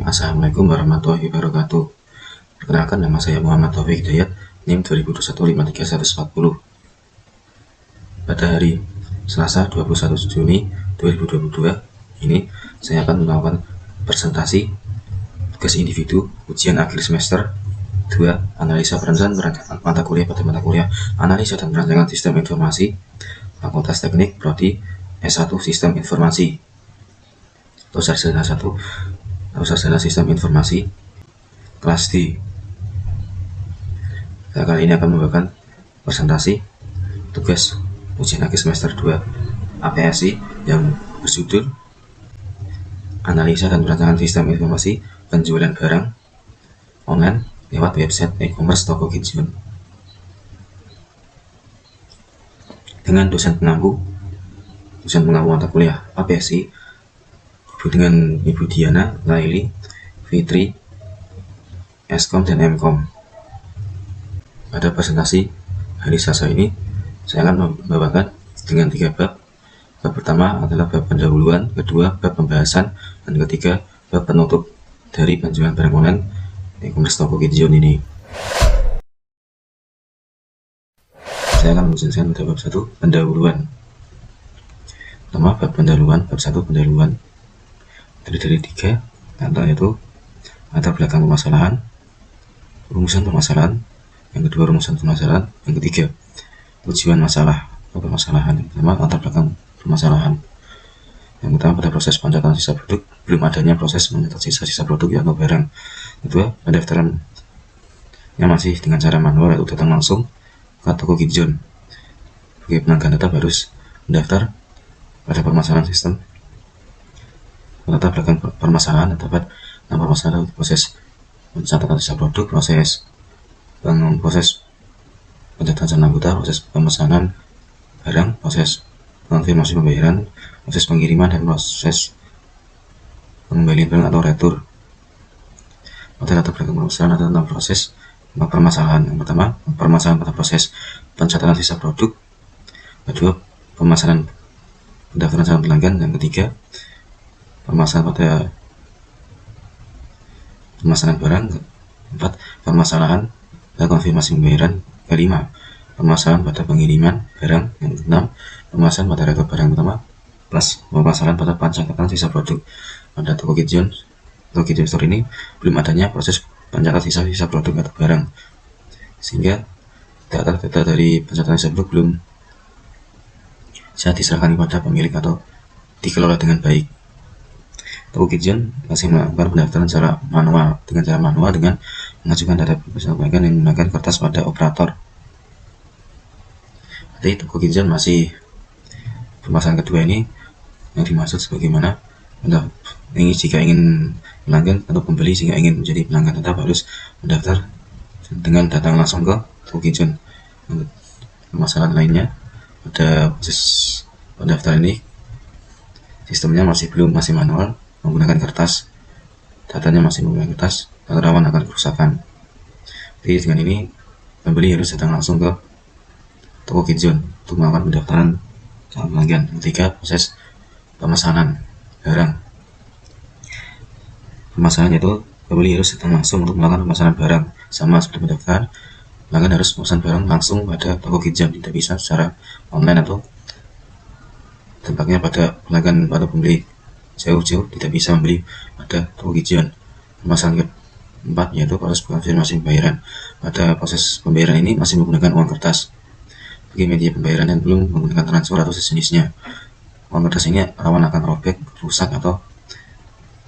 Assalamualaikum warahmatullahi wabarakatuh. Perkenalkan, nama saya Muhammad Taufik Hidayat, NIM 2021-53140. Pada hari Selasa 21 Juni 2022 ini, saya akan melakukan presentasi tugas individu ujian akhir semester 2 analisa perencanaan mata kuliah pada mata kuliah analisa dan perancangan sistem informasi Fakultas Teknik Prodi S1 Sistem Informasi atau sarjana 1 atau sarjana Sistem Informasi kelas D. Saya kali ini akan membawakan presentasi tugas ujian akhir semester 2 APSI yang berjudul Analisa dan Perancangan Sistem Informasi Penjualan Barang Online lewat website e-commerce Toko Kitchen, dengan dosen pengampu mata kuliah APSI dengan Ibu Diana, Laili, Fitri, Eskom, dan Mkom. Pada presentasi hari Selasa ini, saya akan membawakan dengan 3 bab. Bab pertama adalah bab pendahuluan, kedua bab pembahasan, dan ketiga bab penutup dari penjualan barang online e-commerce Toko Kitchen ini. Saya akan menjelaskan pada bab 1 pendahuluan. Pertama, bab pendahuluan, bab 1 pendahuluan. Dari 3 kata, yaitu latar belakang permasalahan, rumusan permasalahan, yang kedua rumusan permasalahan, yang ketiga tujuan masalah atau permasalahan. Yang pertama, latar belakang permasalahan. Yang pertama, pada proses pencatatan sisa produk, belum adanya proses mencatat sisa produk atau barang. Kedua, pendaftaran yang masih dengan cara manual, yaitu datang langsung ke Toko Kitchen. Bagi pelanggan tetap harus mendaftar pada permasalahan sistem. Latar belakang permasalahan terdapat 6 permasalahan: proses pencatatan sisa produk, proses pencatatan anggota, proses pemesanan barang, proses konfirmasi pembayaran, proses pengiriman, dan proses pengembalian barang atau retur. Pada latar belakang permasalahan ada 6 proses permasalahan. Yang pertama, permasalahan pada proses pencatatan sisa produk. Kedua, permasalahan pendaftaran calon pelanggan. Yang ketiga, permasalahan pada permasalahan barang. 4, permasalahan pada konfirmasi pembayaran. Kelima, permasalahan pada pengiriman barang. Yang 6, permasalahan pada retur barang pertama plus permasalahan pada pencatatan sisa produk. Pada Toko Kitchen Store ini belum adanya proses pencatatan sisa produk atau barang, sehingga data dari pencatatan sisa produk belum bisa diserahkan kepada pemilik atau dikelola dengan baik. Toko Kitchen masih melakukan pendaftaran secara manual dengan mengajukan data pelanggan yang menggunakan kertas pada operator. Jadi Toko Kitchen masih permasalahan kedua ini yang dimaksud sebagaimana ini jika ingin pelanggan atau pembeli jika ingin menjadi pelanggan tetap harus mendaftar dengan datang langsung ke Toko Kitchen. Permasalahan lainnya pada proses pendaftaran ini sistemnya masih manual, menggunakan kertas, datanya masih menggunakan kertas dan rawan akan kerusakan. Jadi dengan ini pembeli harus datang langsung ke Toko Kitchen untuk melakukan pendaftaran calon pelanggan. Ketiga, proses pemesanan barang. Permasalahan yaitu pembeli harus datang langsung untuk melakukan pemesanan barang. Sama seperti pendaftaran, pelanggan harus memesan barang langsung pada Toko Kitchen, tidak bisa secara online atau tampaknya pada pelanggan atau pembeli jauh-jauh tidak bisa membeli pada Toko Kitchen. Permasalahan keempat yaitu proses konfirmasi pembayaran. Pada proses pembayaran ini masih menggunakan uang kertas. Bagi media pembayaran yang belum menggunakan transfer atau sejenisnya, uang kertas ini rawan akan robek, rusak, atau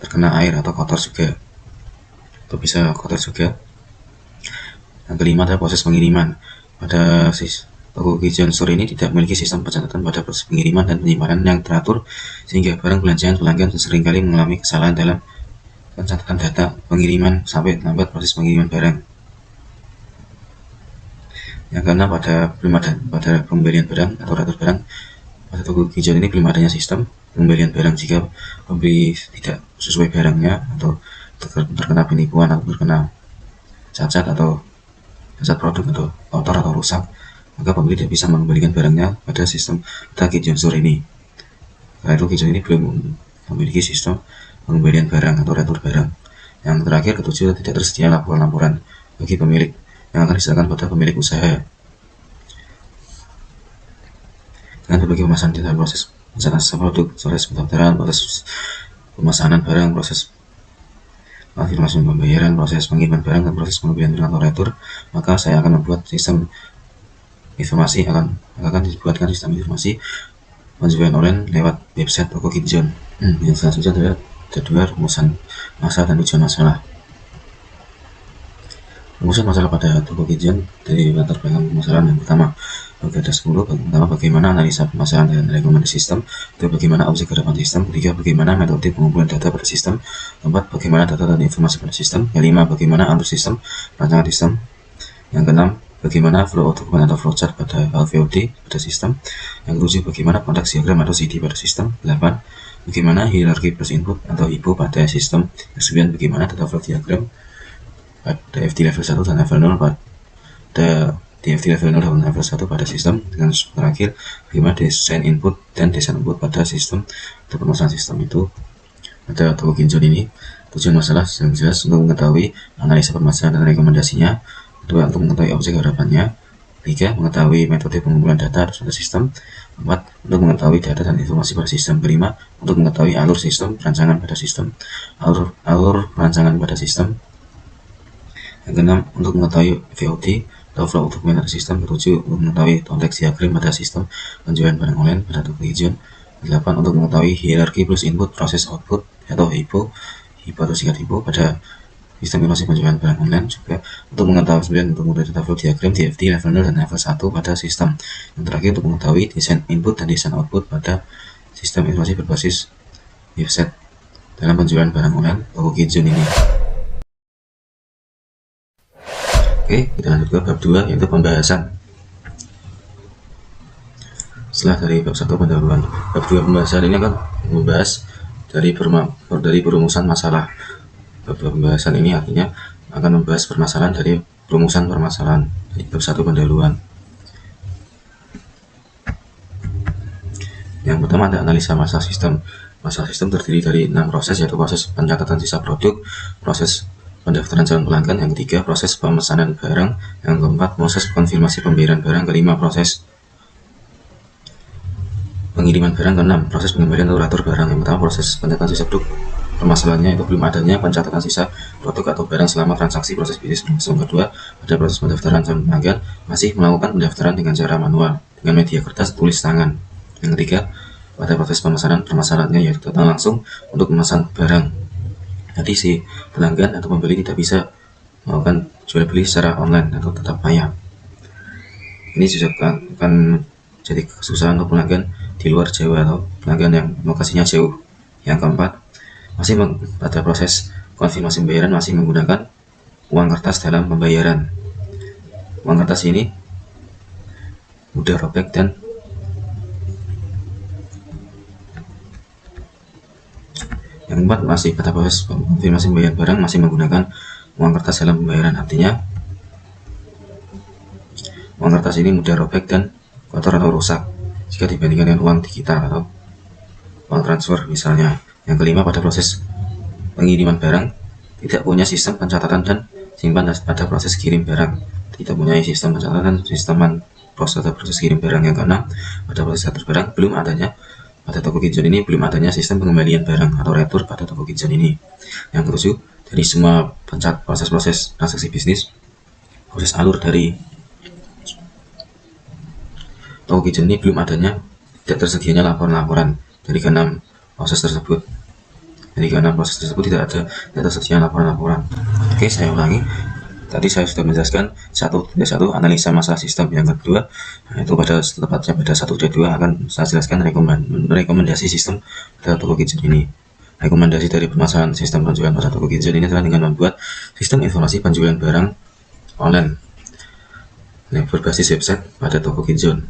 terkena air atau kotor juga, atau bisa kotor juga. Yang kelima adalah proses pengiriman. Pada Toko Kitchen Store ini tidak memiliki sistem pencatatan pada proses pengiriman dan penyimpanan yang teratur, sehingga barang belanjaan pelanggan seringkali mengalami kesalahan dalam pencatatan data pengiriman sampai lambat proses pengiriman barang. Yang keenam, pada pembelian barang atau retur barang. Pada Toko Kitchen ini belum adanya sistem pembelian barang jika pembeli tidak sesuai barangnya atau terkena penipuan atau terkena cacat atau cacat produk atau kotor atau rusak, maka pembeli tidak bisa mengembalikan barangnya pada sistem Toko Kitchen Store ini. Karena itu Kitchen ini belum memiliki sistem pengembalian barang atau retur barang. Yang terakhir, ketujuh, tidak tersedia laporan-laporan bagi pemilik yang akan diserahkan pada pemilik usaha. Dengan berbagai pemasaran dalam proses pencatatan sisa produk, proses pendaftaran, proses pemesanan barang, proses konfirmasi pembayaran, proses pengiriman barang, dan proses pembelian barang atau retur, maka saya akan membuat sistem informasi akan dibuatkan sistem informasi penjualan online lewat website toko Kitjon. Yang selanjutnya adalah jadwal rumusan masalah dan tujuan masalah. Rumusan masalah pada toko Kitjon dari latar belakang permasalahan. Yang pertama, bagi ada 10, pertama bagaimana analisa permasalahan dan rekomendasi sistem, kedua bagaimana objek harapan sistem, ketiga bagaimana metode pengumpulan data pada sistem, keempat bagaimana data dan informasi pada sistem, kelima bagaimana alur sistem, rancangan sistem, yang keenam bagaimana flow dokumen atau flowchart pada VOD pada sistem, yang ketujuh bagaimana konteks diagram atau CD pada sistem, 8 bagaimana hierarki plus input atau HIPO pada sistem, yang 9 bagaimana data flow diagram pada FD level 1 dan level 0 pada DFT level 0 dan level 1 pada sistem, dengan terakhir bagaimana desain input dan desain output pada sistem. Untuk permasalahan sistem itu pada toko Kitjon ini, tujuan masalah yang jelas untuk mengetahui analisa permasalahan dan rekomendasinya, kedua untuk mengetahui objek harapannya, tiga mengetahui metode pengumpulan data pada sistem, empat untuk mengetahui data dan informasi pada sistem, kelima untuk mengetahui alur sistem perancangan pada sistem, alur perancangan pada sistem, yang keenam untuk mengetahui VOD atau flow dokumen pada sistem, ketujuh untuk mengetahui konteks diagram pada sistem penjualan barang online pada toko Kitjon, 8 untuk mengetahui hierarki plus input proses output atau HIPO atau singkat HIPO pada sistem informasi penjualan barang online, juga untuk mengetahui 9 untuk mengetahui data flow diagram DFD level 0 dan level 1 pada sistem, yang terakhir untuk mengetahui desain input dan desain output pada sistem informasi berbasis website dalam penjualan barang online toko Kitjon ini. Oke, kita lanjut ke bab 2 yaitu pembahasan. Setelah dari bab 1 pendahuluan, bab 2 pembahasan ini akan membahas dari perumusan masalah. Bab 2 pembahasan ini artinya akan membahas permasalahan dari perumusan permasalahan dari bab 1 pendahuluan. Yang pertama ada analisa masalah sistem. Masalah sistem terdiri dari 6 proses, yaitu proses pencatatan sisa produk, proses pendaftaran calon pelanggan, yang ketiga proses pemesanan barang, yang keempat proses konfirmasi pembayaran barang, kelima proses pengiriman barang, keenam proses pengembalian atau retur barang. Yang pertama proses pencatatan sisa produk, permasalahannya itu belum adanya pencatatan sisa produk atau barang selama transaksi proses bisnis. Yang kedua ada proses pendaftaran calon pelanggan, masih melakukan pendaftaran dengan cara manual dengan media kertas tulis tangan. Yang ketiga pada proses pemesanan, permasalahannya yaitu datang langsung untuk memesan barang. Nanti si pelanggan atau pembeli tidak bisa melakukan jual beli secara online atau tetap maya. Ini juga akan jadi kesusahan untuk pelanggan di luar Jawa atau pelanggan yang lokasinya jauh. Yang keempat, masih pada proses konfirmasi pembayaran masih menggunakan uang kertas dalam pembayaran. Uang kertas ini mudah robek dan yang keempat masih pada proses konfirmasi pembayaran barang masih menggunakan uang kertas dalam pembayaran, artinya uang kertas ini mudah robek dan kotor atau rusak jika dibandingkan dengan uang digital atau uang transfer misalnya. Yang kelima pada proses pengiriman barang tidak punya sistem pencatatan dan simpan pada proses kirim barang, tidak punya sistem pencatatan dan sistem proses kirim barang. Yang keenam pada proses retur barang belum adanya pada toko Kitjon ini belum adanya sistem pengembalian barang atau retur pada toko Kitjon ini. Yang ketujuh, dari semua proses-proses transaksi bisnis, proses alur dari toko Kitjon ini belum adanya, tidak tersedianya laporan-laporan dari keenam proses tersebut. Dari keenam proses tersebut tidak tersedia laporan-laporan. Oke, saya ulangi. Tadi saya sudah menjelaskan satu analisa masalah sistem. Yang kedua itu tepatnya pada 1.2 akan saya jelaskan rekomendasi sistem pada toko Kitjon ini. Rekomendasi dari permasalahan sistem penjualan pada toko Kitjon ini adalah dengan membuat sistem informasi penjualan barang online yang berbasis website pada toko Kitjon.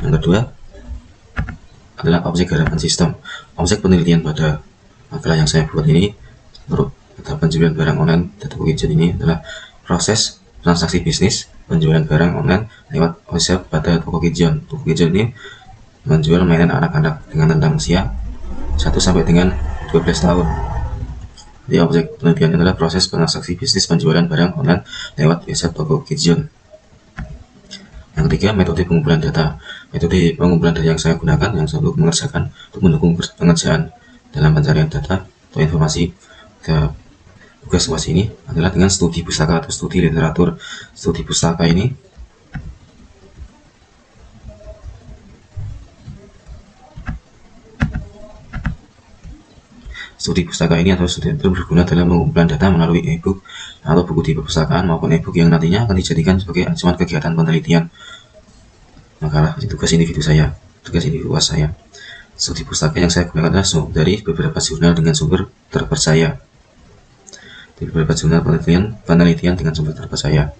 Yang kedua adalah objek harapan sistem. Objek penelitian pada makalah yang saya buat ini menurut pada penjualan barang online pada toko Kitjon ini adalah proses transaksi bisnis penjualan barang online lewat website pada toko Kitjon. Toko Kitjon ini menjual mainan anak-anak dengan rentang usia 1 sampai dengan 12 tahun. Jadi objek penelitian adalah proses transaksi bisnis penjualan barang online lewat website toko Kitchen. Yang ketiga, metode pengumpulan data. Metode pengumpulan data yang saya gunakan, yang saya mengerjakan untuk mendukung pengerjaan dalam pencarian data atau informasi ke tugas UAS ini adalah dengan studi pustaka atau studi literatur. Studi pustaka ini atau studi itu berguna dalam pengumpulan data melalui e-book atau buku di perpustakaan maupun e-book yang nantinya akan dijadikan sebagai acuan kegiatan penelitian makalah di tugas individu UAS saya. Studi pustaka yang saya gunakan adalah dari beberapa jurnal dengan sumber terpercaya. Di beberapa jurnal penelitian dengan sumber terpercaya.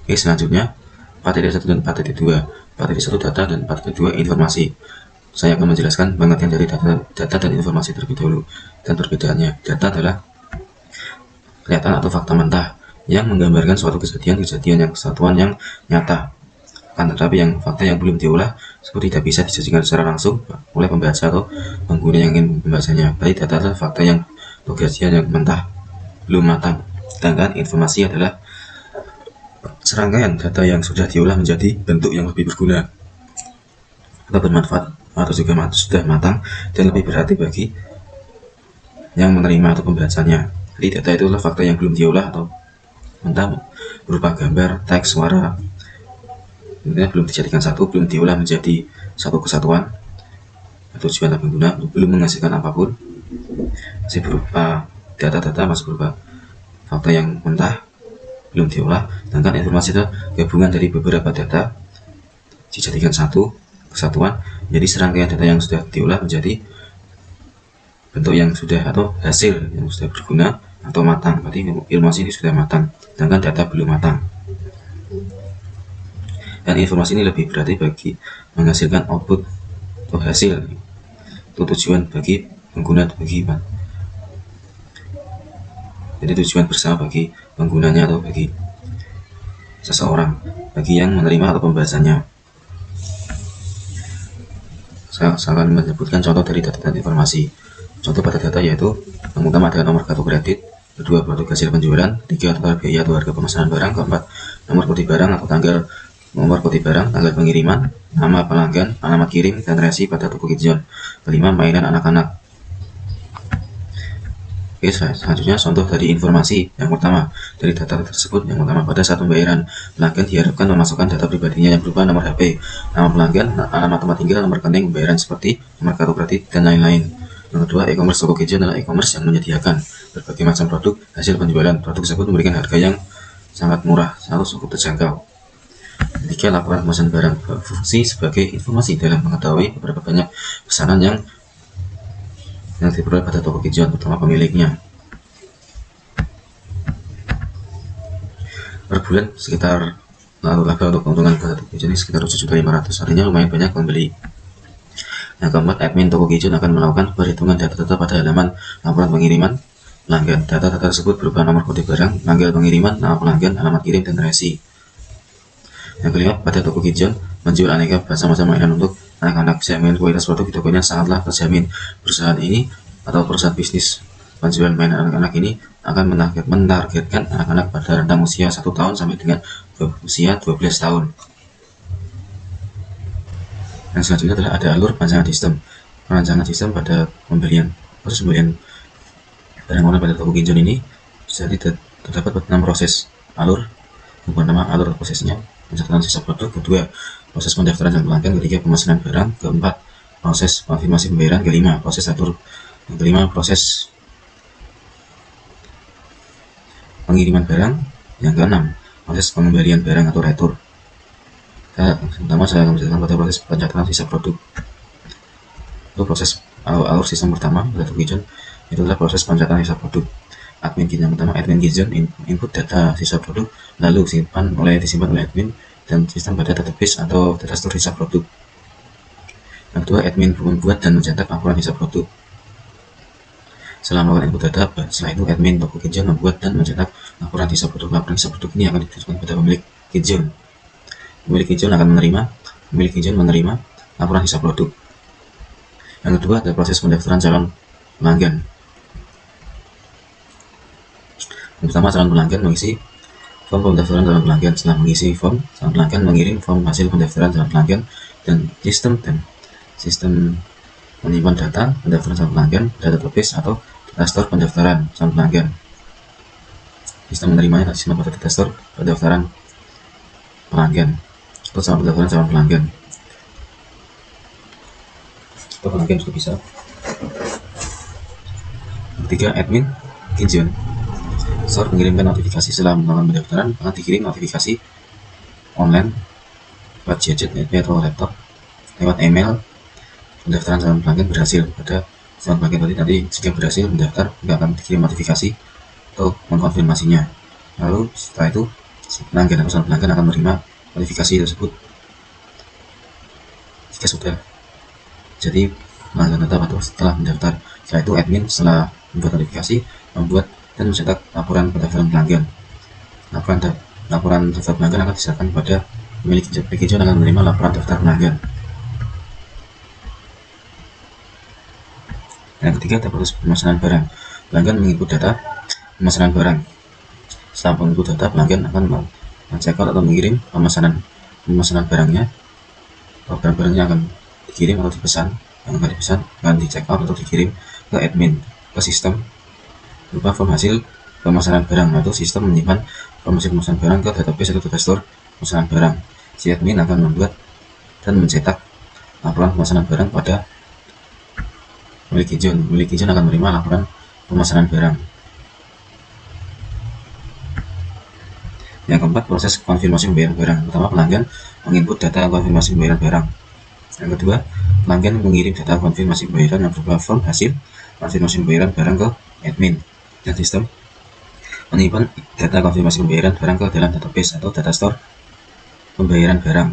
Oke, selanjutnya 4.1 dan 4.2. 4.1 data dan 4.2 informasi. Saya akan menjelaskan pengertian dari data dan informasi terlebih dahulu dan perbedaannya. Data adalah kelihatan atau fakta mentah yang menggambarkan suatu kejadian yang kesatuan yang nyata. Tetapi yang fakta yang belum diolah seperti tidak bisa disajikan secara langsung oleh pembaca atau pengguna yang ingin membacanya. Berarti data adalah fakta yang atau kejadian yang mentah, belum matang. Sedangkan informasi adalah serangkaian data yang sudah diolah menjadi bentuk yang lebih berguna atau bermanfaat atau juga sudah matang dan lebih berarti bagi yang menerima atau pembacanya. Jadi data itu adalah fakta yang belum diolah atau mentah berupa gambar, teks, suara. Ini belum dijadikan satu, belum diolah menjadi satu kesatuan atau tujuan pengguna, belum menghasilkan apapun, masih berupa data-data, masih berupa fakta yang mentah, belum diolah. Sedangkan informasi itu gabungan dari beberapa data dijadikan satu kesatuan, jadi serangkaian data yang sudah diolah menjadi bentuk yang sudah atau hasil yang sudah berguna atau matang. Berarti informasi ini sudah matang, sedangkan data belum matang. Dan informasi ini lebih berarti bagi menghasilkan output atau hasil. Itu tujuan bagi pengguna, jadi tujuan bersama bagi penggunanya atau bagi seseorang, bagi yang menerima atau pembahasannya. Saya akan menyebutkan contoh dari data dan informasi. Contoh pada data yaitu yang utama adalah nomor kartu kredit, kedua produk hasil penjualan, ketiga total biaya atau harga pemesanan barang, keempat nomor kode barang atau nomor kode barang, tanggal pengiriman, nama pelanggan, alamat kirim, dan resi pada toko Kitchen. Kelima, mainan anak-anak. Oke, selanjutnya contoh dari informasi. Yang pertama, dari data tersebut, yang pertama pada saat pembayaran, pelanggan diharapkan memasukkan data pribadinya yang berupa nomor HP, nama pelanggan, alamat tempat tinggal, nomor rekening pembayaran seperti nomor kartu kredit, dan lain-lain. Yang kedua, e-commerce. Toko Kitchen adalah e-commerce yang menyediakan berbagai macam produk hasil penjualan. Produk tersebut memberikan harga yang sangat murah atau cukup terjangkau. Ketiga, laporan pemesanan barang berfungsi sebagai informasi dalam mengetahui beberapa banyak pesanan yang diperoleh pada toko Kitchen, terutama pemiliknya. Per bulan sekitar laba untuk keuntungan pada toko Kitchen ini sekitar 7.500.000, artinya lumayan banyak pembeli. Yang keempat, admin toko Kitchen akan melakukan perhitungan data-data pada halaman laporan pengiriman pelanggan. Data-data tersebut berupa nomor kode barang, tanggal pengiriman, nama pelanggan, alamat kirim, dan resi. Yang kelima, pada toko Kitchen menjual aneka macam-macam mainan untuk anak-anak. Jaminan kualitas produk di tokonya sangatlah terjamin. Perusahaan ini atau perusahaan bisnis penjualan mainan anak-anak ini akan menargetkan anak-anak pada rentang usia 1 tahun sampai dengan usia 12 tahun. Yang selanjutnya adalah ada alur perancangan sistem. Perancangan sistem pada proses pembelian barang online pada toko Kitchen ini jadi terdapat 6 proses alur. Yang pertama, alur prosesnya pencatatan sisa produk, kedua proses pendaftaran dan pelanggan, ketiga pemesanan barang, keempat proses konfirmasi pembayaran, kelima proses atur, yang kelima proses pengiriman barang, yang keenam proses pengembalian barang atau retur. Pertama saya akan menjelaskan pada proses pencatatan sisa produk. Itu proses alur sistem pertama pada Kitchen itu adalah proses pencatatan sisa produk. Admin Kitchen, yang pertama admin Kitchen input data sisa produk, lalu disimpan oleh admin dan sistem pada database atau data store sisa produk. Yang kedua, admin membuat dan mencetak laporan sisa produk. Setelah melakukan input data, setelah itu admin toko Kitchen membuat dan mencetak laporan sisa produk. Laporan sisa produk ini akan ditujukan kepada pemilik Kitchen. Pemilik Kitchen menerima laporan sisa produk. Yang kedua ada proses pendaftaran calon pelanggan. Yang pertama, calon pelanggan mengisi form pendaftaran calon pelanggan. Setelah mengisi form, calon pelanggan mengirim form hasil pendaftaran calon pelanggan dan sistem menyimpan data pendaftaran calon pelanggan, database atau data store pendaftaran calon pelanggan. Sistem menerimanya sistem pada data store pendaftaran pelanggan atau calon pendaftaran calon pelanggan. Atau pelanggan juga bisa. Ketiga, admin Kinjun. Store mengirimkan notifikasi setelah melakukan pendaftaran akan dikirim notifikasi online lewat gadget, atau laptop, lewat email pendaftaran calon pelanggan berhasil. Pada calon pelanggan nanti jika berhasil mendaftar, akan dikirim notifikasi atau mengkonfirmasinya. Lalu setelah itu pelanggan atau calon pelanggan akan menerima notifikasi tersebut jika sudah jadi pelanggan tetap atau setelah mendaftar. Setelah itu admin setelah membuat notifikasi membuat dan mencetak laporan pendaftaran pelanggan. Laporan daftar pelanggan akan diserahkan kepada pemilik Kinjun akan menerima laporan daftar pelanggan. Yang ketiga, ada proses pemesanan barang. Pelanggan menginput data pemesanan barang. Setelah menginput data, pelanggan akan men-check out atau mengirim pemesanan barangnya. Barang-barangnya akan dikirim atau dipesan. Yang akan dipesan akan di-check out atau dikirim ke admin, ke sistem berupa form hasil pemesanan barang, atau sistem menyimpan form hasil pemesanan barang ke database atau data store pemesanan barang. Si admin akan membuat dan mencetak laporan pemesanan barang pada pemilik Kinjun. Pemilik Kinjun akan menerima laporan pemesanan barang. Yang keempat, proses konfirmasi pembayaran barang. Pertama, pelanggan menginput data konfirmasi pembayaran barang. Yang kedua, pelanggan mengirim data konfirmasi pembayaran yang berupa form hasil konfirmasi pembayaran barang ke admin, dan sistem menyimpan data konfirmasi pembayaran barang ke dalam database atau data store pembayaran barang.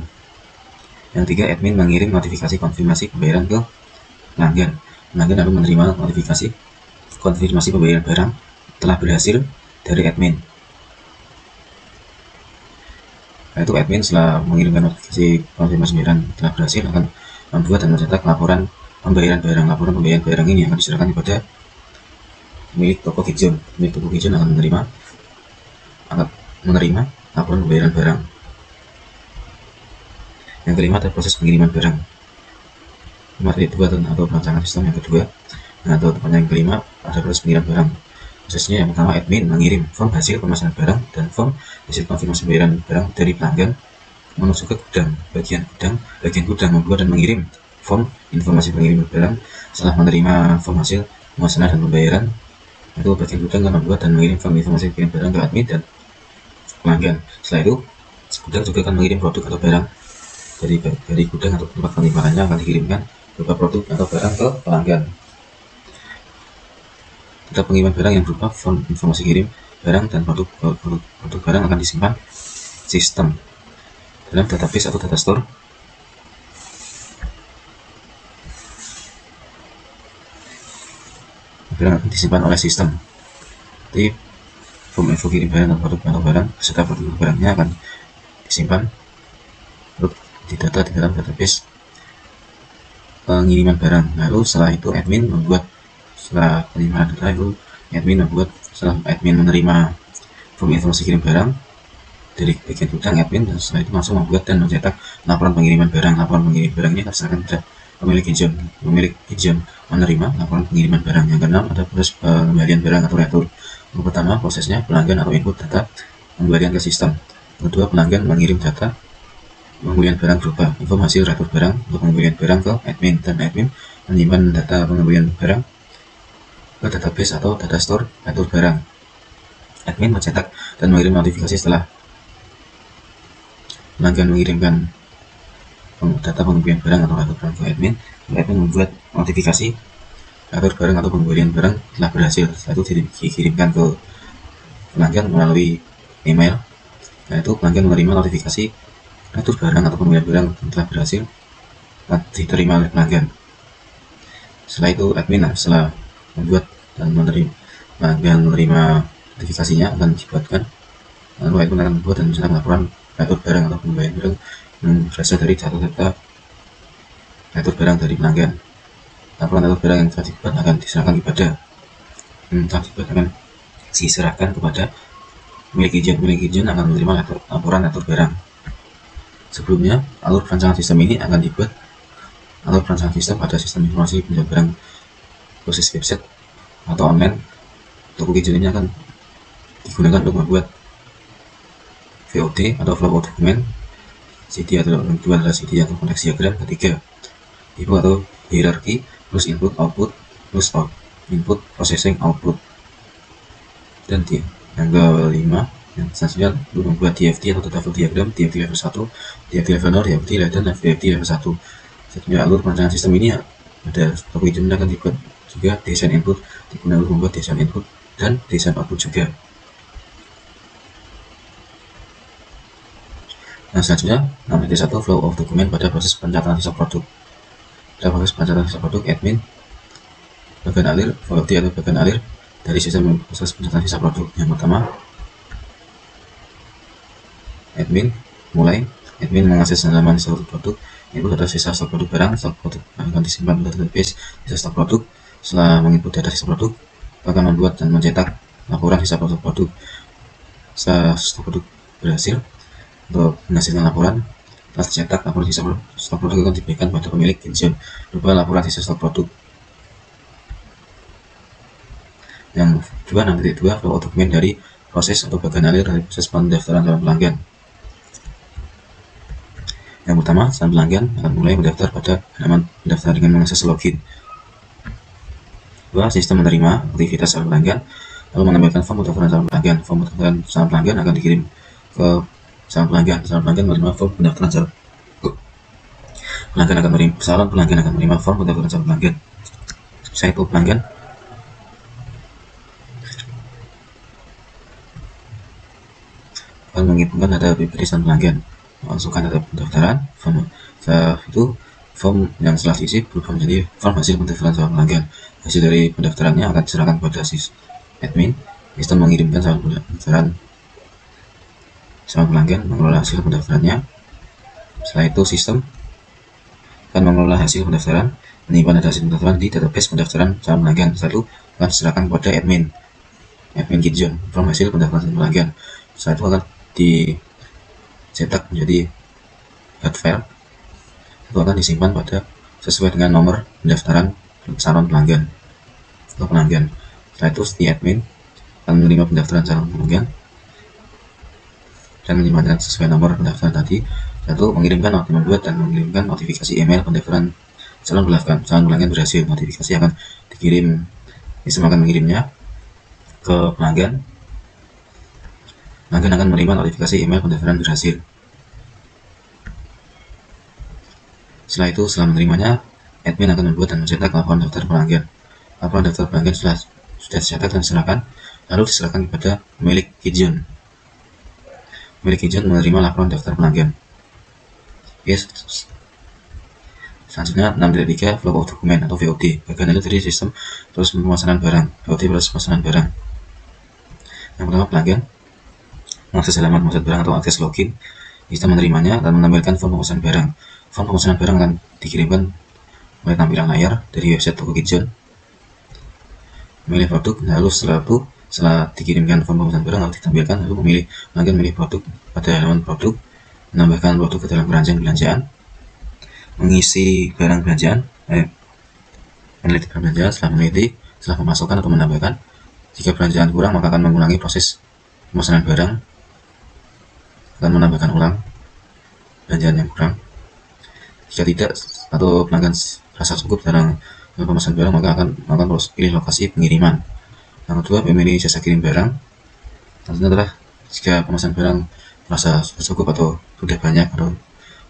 Yang tiga, admin mengirim notifikasi konfirmasi pembayaran ke pelanggan. Pelanggan lalu menerima notifikasi konfirmasi pembayaran barang telah berhasil dari admin. Itu admin setelah mengirimkan notifikasi konfirmasi pembayaran telah berhasil akan membuat dan mencetak laporan pembayaran barang. Laporan pembayaran barang ini akan diserahkan kepada milik toko Kinjun. Milik toko Kinjun akan menerima laporan pembayaran barang. Yang kelima, ada proses pengiriman barang. 5.2 atau perancangan sistem yang kedua. Atau yang kelima, ada proses pengiriman barang. Prosesnya yang pertama, admin mengirim form hasil pemesanan barang dan form hasil konfirmasi pembayaran barang dari pelanggan menuju ke gudang. Bagian gudang membuat dan mengirim form informasi pengiriman barang. Setelah menerima form hasil pemesanan dan pembayaran, itu bagian gudang akan membuat dan mengirim form informasi pengiriman barang ke admin dan pelanggan. Setelah itu gudang juga akan mengirim produk atau barang dari gudang atau tempat penyimpanan akan dikirimkan berupa produk atau barang ke pelanggan. Data pengiriman barang yang berupa form informasi kirim barang dan produk barang akan disimpan sistem dalam database atau data store barang akan disimpan oleh sistem. Jadi form info kirim barang dan produk atau barang beserta produk barangnya akan disimpan di data di dalam database pengiriman barang. Lalu setelah itu admin setelah penyimpanan data itu setelah admin menerima form informasi kirim barang dari bagian gudang admin, dan setelah itu langsung membuat dan mencetak laporan pengiriman barang. Laporan pengiriman barang ini akan diserahkan kepada pemilik Kinjun menerima laporan pengiriman barang. Yang keenam, ada proses pengembalian barang atau retur. Yang pertama, prosesnya pelanggan atau input data pengembalian ke sistem. Yang kedua, pelanggan mengirim data pengembalian barang berupa informasi retur barang untuk pengembalian barang ke admin, dan admin menyimpan data pengembalian barang ke database atau data store retur barang. Admin mencetak dan mengirim notifikasi setelah pelanggan mengirimkan data pengembalian barang atau retur barang ke admin. Admin membuat notifikasi retur barang atau pengembalian barang telah berhasil. Setelah itu dikirimkan ke pelanggan melalui email. Yaitu pelanggan menerima notifikasi retur barang atau pengembalian barang telah berhasil diterima oleh pelanggan. Setelah itu admin setelah membuat dan menerima notifikasinya akan dibuatkan, lalu admin akan membuat dan mencetak laporan retur barang atau pengembalian barang yang berasal dari data retur barang dari pelanggan. laporan atau barang yang telah dibuat akan diserahkan kepada milik izin. Milik izin akan menerima laporan atau barang. Sebelumnya, alur perancangan sistem ini akan dibuat alur perancangan sistem pada sistem informasi penjualan barang proses website atau online. Toko izin ini akan digunakan untuk membuat VOD atau flow of document, CD atau kedua adalah CD atau konteks diagram, ketiga tipe atau hierarki, plus input output, plus input processing output, dan yang kelima yang selanjutnya untuk membuat DFT atau data flow diagram, DFT level 1, DFT level 0, DFT level 2, dan DFT level 1. Selanjutnya alur perancangan sistem ini ada toko izin akan dibuat juga desain input, digunakan untuk membuat desain input dan desain output juga. Nah, selanjutnya 6.1 flow of document pada proses pencatatan sisa produk. Pada proses pencatatan sisa produk, admin bagian alir, VOD atau bagian alir dari sistem proses pencatatan sisa produk. Yang pertama, admin mengakses halaman sisa produk. Input data sisa stok produk barang. Stok produk akan disimpan pada database sisa stok produk. Setelah menginput data sisa produk, akan membuat dan mencetak laporan sisa produk. Setelah stok produk berhasil, untuk menghasilkan laporan telah dicetak, laporan sisa stok produk akan diberikan pada pemilik izin berupa laporan sisa stok produk. Yang kedua, 6.2 flow of document dari proses atau bagian alir dari proses pendaftaran calon pelanggan. Yang pertama, calon pelanggan akan mulai mendaftar pada halaman pendaftaran dengan mengakses login. Kedua, sistem menerima aktivitas calon pelanggan lalu menampilkan form pendaftaran calon pelanggan. Form pendaftaran calon pelanggan akan dikirim ke calon pelanggan menerima form pendaftaran calon pelanggan akan menerima form pendaftaran calon pelanggan. Setelah itu pelanggan akan mengirimkan data pribadi calon pelanggan, masukkan data pendaftaran. Setelah itu form yang setelah diisi berubah menjadi form hasil pendaftaran calon pelanggan. Hasil dari pendaftarannya akan diserahkan kepada admin. Sistem mengirimkan calon pendaftaran calon pelanggan mengelola hasil pendaftarannya. Setelah itu sistem akan mengelola hasil pendaftaran, menyimpan data hasil pendaftaran di database pendaftaran calon pelanggan. Setelah itu akan diserahkan kepada admin Gitjon form hasil pendaftaran calon pelanggan. Setelah itu akan dicetak menjadi head file. Itu akan disimpan pada sesuai dengan nomor pendaftaran calon pelanggan atau pelanggan. Setelah itu si admin akan menerima pendaftaran calon pelanggan dan menyimpannya sesuai nomor pendaftaran tadi. Satu, membuat dan mengirimkan notifikasi email pendaftaran calon pelanggan berhasil. Notifikasi akan dikirim, sistem akan mengirimnya ke pelanggan. Pelanggan akan menerima notifikasi email pendaftaran berhasil. Setelah itu, setelah menerimanya, admin akan membuat dan mencetak laporan daftar pelanggan. Laporan daftar pelanggan sudah dicetak dan diserahkan, lalu diserahkan kepada pemilik Gitjon. Pemilik Gitjon menerima laporan daftar pelanggan. Yes. Selanjutnya 6.3 flow of document atau VOD. Bagian itu dari sistem proses pemesanan barang. VOD proses pemesanan barang. Yang pertama, pelanggan mengakses halaman pemesanan barang atau akses login. Sistem menerimanya dan menampilkan form pemesanan barang. Form pemesanan barang akan dikirimkan oleh tampilan layar dari website toko Gitjon. Memilih produk, lalu setelah dikirimkan form pemesanan barang lalu ditampilkan, lalu pelanggan memilih produk pada halaman produk, menambahkan produk ke dalam keranjang belanjaan, mengisi barang belanjaan, meneliti barang belanjaan. Setelah memasukkan atau menambahkan, jika belanjaan kurang maka akan mengulangi proses pemesanan barang, akan menambahkan ulang belanjaan yang kurang. Jika tidak atau pelanggan rasa cukup dalam pemesanan barang maka akan pilih lokasi pengiriman. Yang kedua, memilih jasa kirim barang. Tentunya adalah jika pemesanan barang merasa cukup atau sudah banyak atau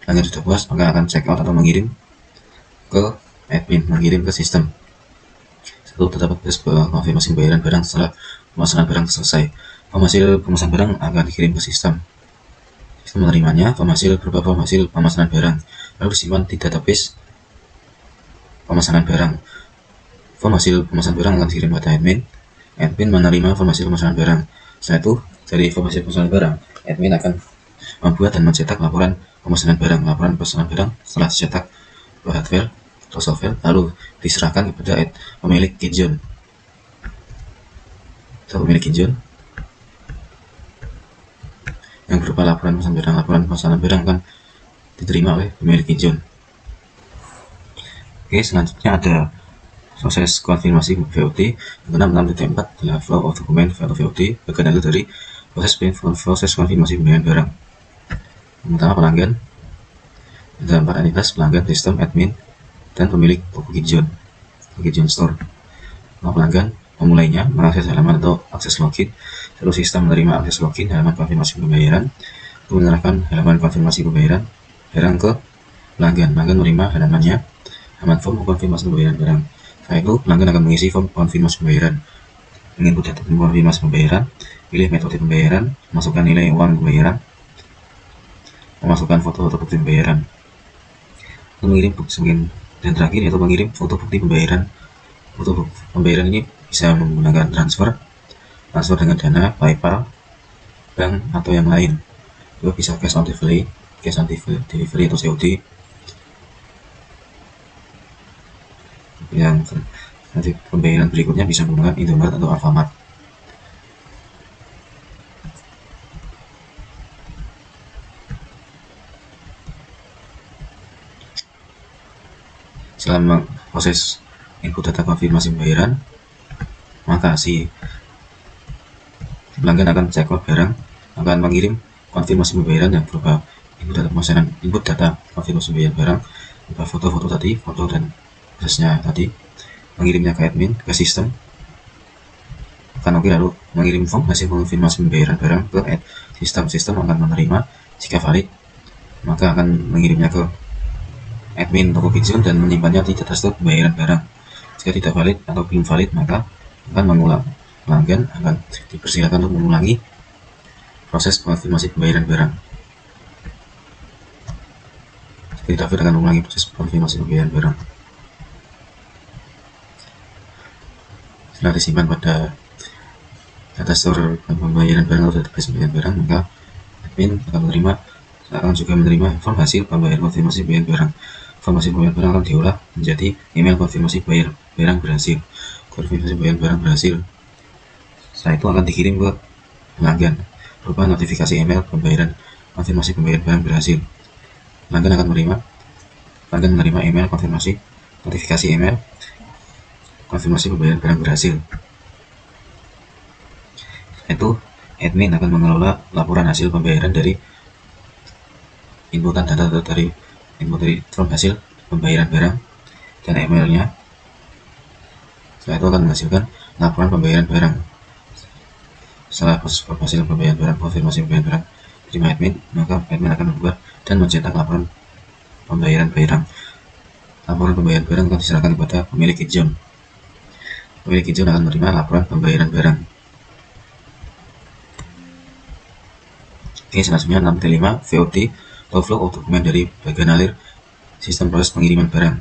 pelanggan sudah puas maka akan check out atau mengirim ke admin, mengirim ke sistem. Satu, terdapat konfirmasi pembayaran barang setelah pemesanan barang selesai. Form hasil pemesanan barang akan dikirim ke sistem. Sistem menerimanya, form hasil berupa form hasil pemesanan barang, lalu disimpan di database pemesanan barang. Form hasil pemesanan barang akan dikirim pada admin. Admin menerima form hasil pemesanan barang. Setelah itu, dari form hasil pemesanan barang, admin akan membuat dan mencetak laporan pemesanan barang. Laporan pemesanan barang setelah dicetak ke head file, atau software, lalu diserahkan kepada pemilik kitchen atau pemilik kitchen yang berupa laporan pemesanan barang. Laporan pemesanan barang kan diterima oleh pemilik kitchen. Oke, selanjutnya ada proses konfirmasi VOD. Yang keenam 6.4 adalah flow of document atau VOD, bagian akhir dari proses konfirmasi pembelian barang. Yang pertama pelanggan, ada 4 entitas: pelanggan, sistem, admin, dan pemilik toko kitchen store. Pelanggan memulainya mengakses halaman atau akses login. Lalu sistem menerima akses login halaman konfirmasi pembayaran, untuk menyerahkan halaman konfirmasi pembayaran barang ke pelanggan. Pelanggan menerima halaman form konfirmasi pembayaran barang. Setelah itu pelanggan akan mengisi form konfirmasi pembayaran, menginput data konfirmasi pembayaran, pilih metode pembayaran, masukkan nilai uang pembayaran, memasukkan foto bukti pembayaran, mengirim bukti, dan terakhir yaitu mengirim foto bukti pembayaran. Foto pembayaran ini bisa menggunakan transfer dengan dana, PayPal, bank, atau yang lain. Juga bisa cash on delivery atau COD. Yang nanti pembayaran berikutnya bisa menggunakan Indomaret atau Alfamart. Selama proses input data konfirmasi pembayaran, maka si pelanggan akan check out barang, akan mengirim konfirmasi pembayaran yang berupa input data konfirmasi pembayaran barang, berupa foto dan prosesnya tadi, mengirimnya ke admin, ke sistem, lalu mengirim form hasil konfirmasi pembayaran barang ke sistem akan menerima. Jika valid, maka akan mengirimnya ke admin toko kitchen dan menyimpannya di data pembayaran barang. Jika tidak valid atau belum valid, maka akan mengulang. Pelanggan akan dipersilakan untuk mengulangi proses konfirmasi pembayaran barang. Jika tidak valid, akan mengulangi proses konfirmasi pembayaran barang. Setelah disimpan pada data store pembayaran barang atau database pembayaran barang, maka admin akan juga menerima form hasil pembayaran konfirmasi pembayaran barang. Konfirmasi pembayaran barang akan diolah menjadi email konfirmasi barang berhasil. Konfirmasi pembayaran barang berhasil. Setelah itu akan dikirim ke pelanggan berupa notifikasi email pembayaran konfirmasi pembayaran barang berhasil. Pelanggan menerima email notifikasi email konfirmasi pembayaran barang berhasil. Itu admin akan mengelola laporan hasil pembayaran dari inputan data dari form hasil pembayaran barang dan emailnya. Setelah itu akan menghasilkan laporan pembayaran barang. Setelah proses hasil pembayaran barang, konfirmasi pembayaran barang terima admin, maka admin akan membuat dan mencetak laporan pembayaran barang. Laporan pembayaran barang akan diserahkan kepada pemilik kitchen. Pemilik kitchen akan menerima laporan pembayaran barang. Oke, selanjutnya 6.5 VOD atau flow of dokumen dari bagian alir sistem proses pengiriman barang.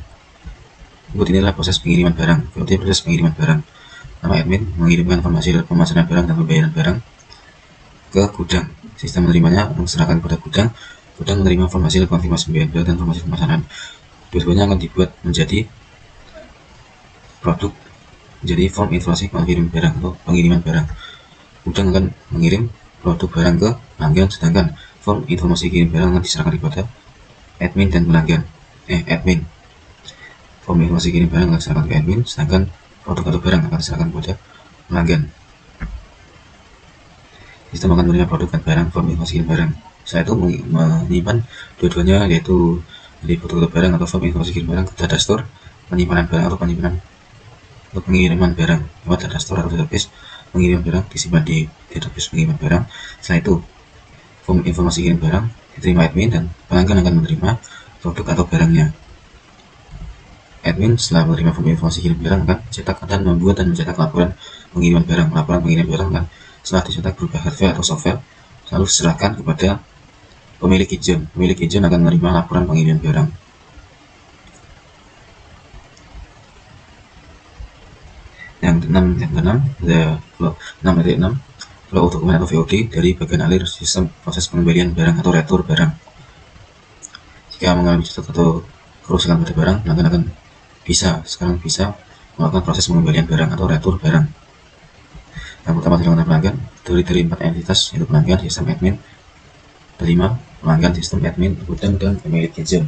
Berikut inilah proses pengiriman barang. VOD proses pengiriman barang. Nama admin mengirimkan informasi dari pemesanan barang dan pembayaran barang ke gudang. Sistem menerimanya menserahkan kepada gudang. Gudang menerima informasi konfirmasi pembayaran barang dan informasi pemesanan. Dua-duanya akan dibuat menjadi produk, menjadi form informasi konfirmasi barang atau pengiriman barang. Gudang akan mengirim produk barang ke pelanggan, sedangkan form informasi kirim barang akan diserahkan kepada admin dan pelanggan. Admin. Form informasi kirim barang akan diserahkan ke admin, sedangkan produk atau barang akan diserahkan kepada pelanggan. Sistem akan menerima produk dan barang, form informasi kirim barang. Setelah itu menyimpan dua-duanya, yaitu dari produk atau barang atau form informasi kirim barang ke data store penyimpanan barang atau pengiriman barang lewat data store atau database pengiriman barang disimpan di database pengiriman barang. Setelah itu form informasi kirim barang diterima admin dan pelanggan akan menerima produk atau barangnya. Admin setelah menerima form informasi kirim barang akan membuat dan mencetak laporan pengiriman barang. Laporan pengiriman barang kan setelah dicetak berupa hardware atau software lalu diserahkan kepada pemilik kitchen. Pemilik kitchen akan menerima laporan pengiriman barang. Yang keenam, flow dokumen atau VOD dari bagian alir sistem proses pengembalian barang atau retur barang. Jika mengalami jatuh atau kerusakan pada barang, pelanggan akan sekarang bisa melakukan proses pengembalian barang atau retur barang. Yang pertama dilakukan pelanggan dari 4 entitas, yaitu pelanggan, sistem admin, kelima pelanggan, sistem admin, gudang, dan pemilik kitchen.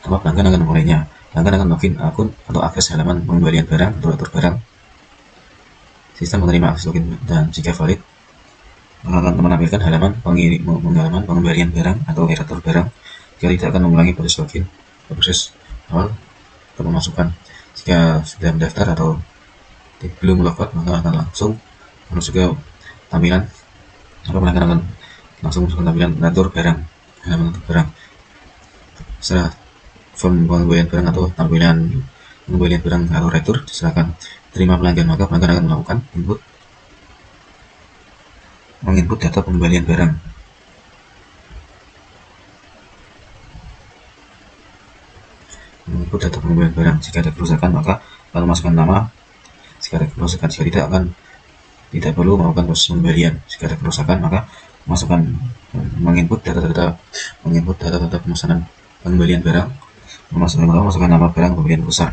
Pertama, pelanggan akan memulainya. Pelanggan akan login akun atau akses halaman pengembalian barang atau retur barang. Sistem menerima akses login dan jika valid akan menampilkan halaman pengembalian barang atau retur barang. Jika tidak, akan mengulangi proses login proses awal untuk memasukkan. Jika sudah mendaftar atau belum logout, maka akan langsung masuk ke tampilan pelanggan akan langsung masuk ke tampilan retur barang, halaman retur barang. Setelah form pengembalian barang atau tampilan pengembalian barang atau retur diserahkan terima pelanggan, maka pelanggan akan melakukan menginput data pengembalian barang. Menginput data pengembalian barang. Jika ada kerusakan, maka akan memasukkan nama. Jika ada kerusakan, jika tidak, akan tidak perlu melakukan proses pengembalian. Jika ada kerusakan, maka menginput data-data pemesanan pengembalian barang, memasukkan nama barang pembelian rusak.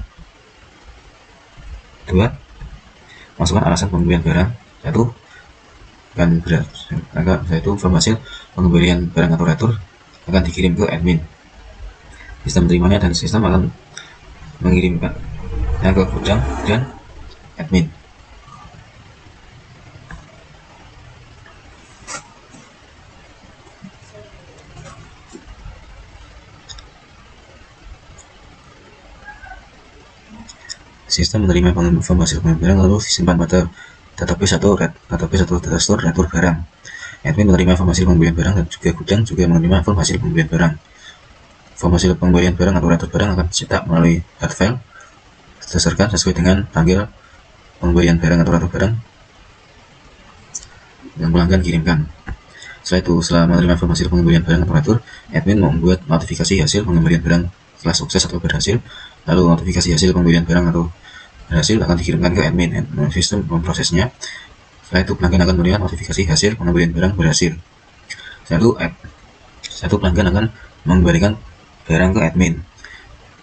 Kedua, masukkan alasan pembelian barang. Yaitu form hasil pengembalian barang atau retur akan dikirim ke admin. Sistem menerimanya dan sistem akan mengirimkan ke gudang dan admin. Sistem menerima form hasil pengembalian lalu disimpan pada database atau data store retur barang. Admin menerima form hasil pembelian barang dan juga gudang juga menerima form hasil pembelian barang. Form hasil pembelian barang atau retur barang akan dicetak melalui hard file berdasarkan sesuai dengan tanggal pembelian barang atau retur barang yang pelanggan kirimkan. Setelah menerima form hasil pengembalian barang atau retur, admin membuat notifikasi hasil pengembalian barang telah sukses atau berhasil. Lalu notifikasi hasil pembelian barang atau berhasil akan dikirimkan ke admin. Sistem memprosesnya. Setelah itu pelanggan akan menerima notifikasi hasil pengembalian barang berhasil. Satu pelanggan akan mengembalikan barang ke admin.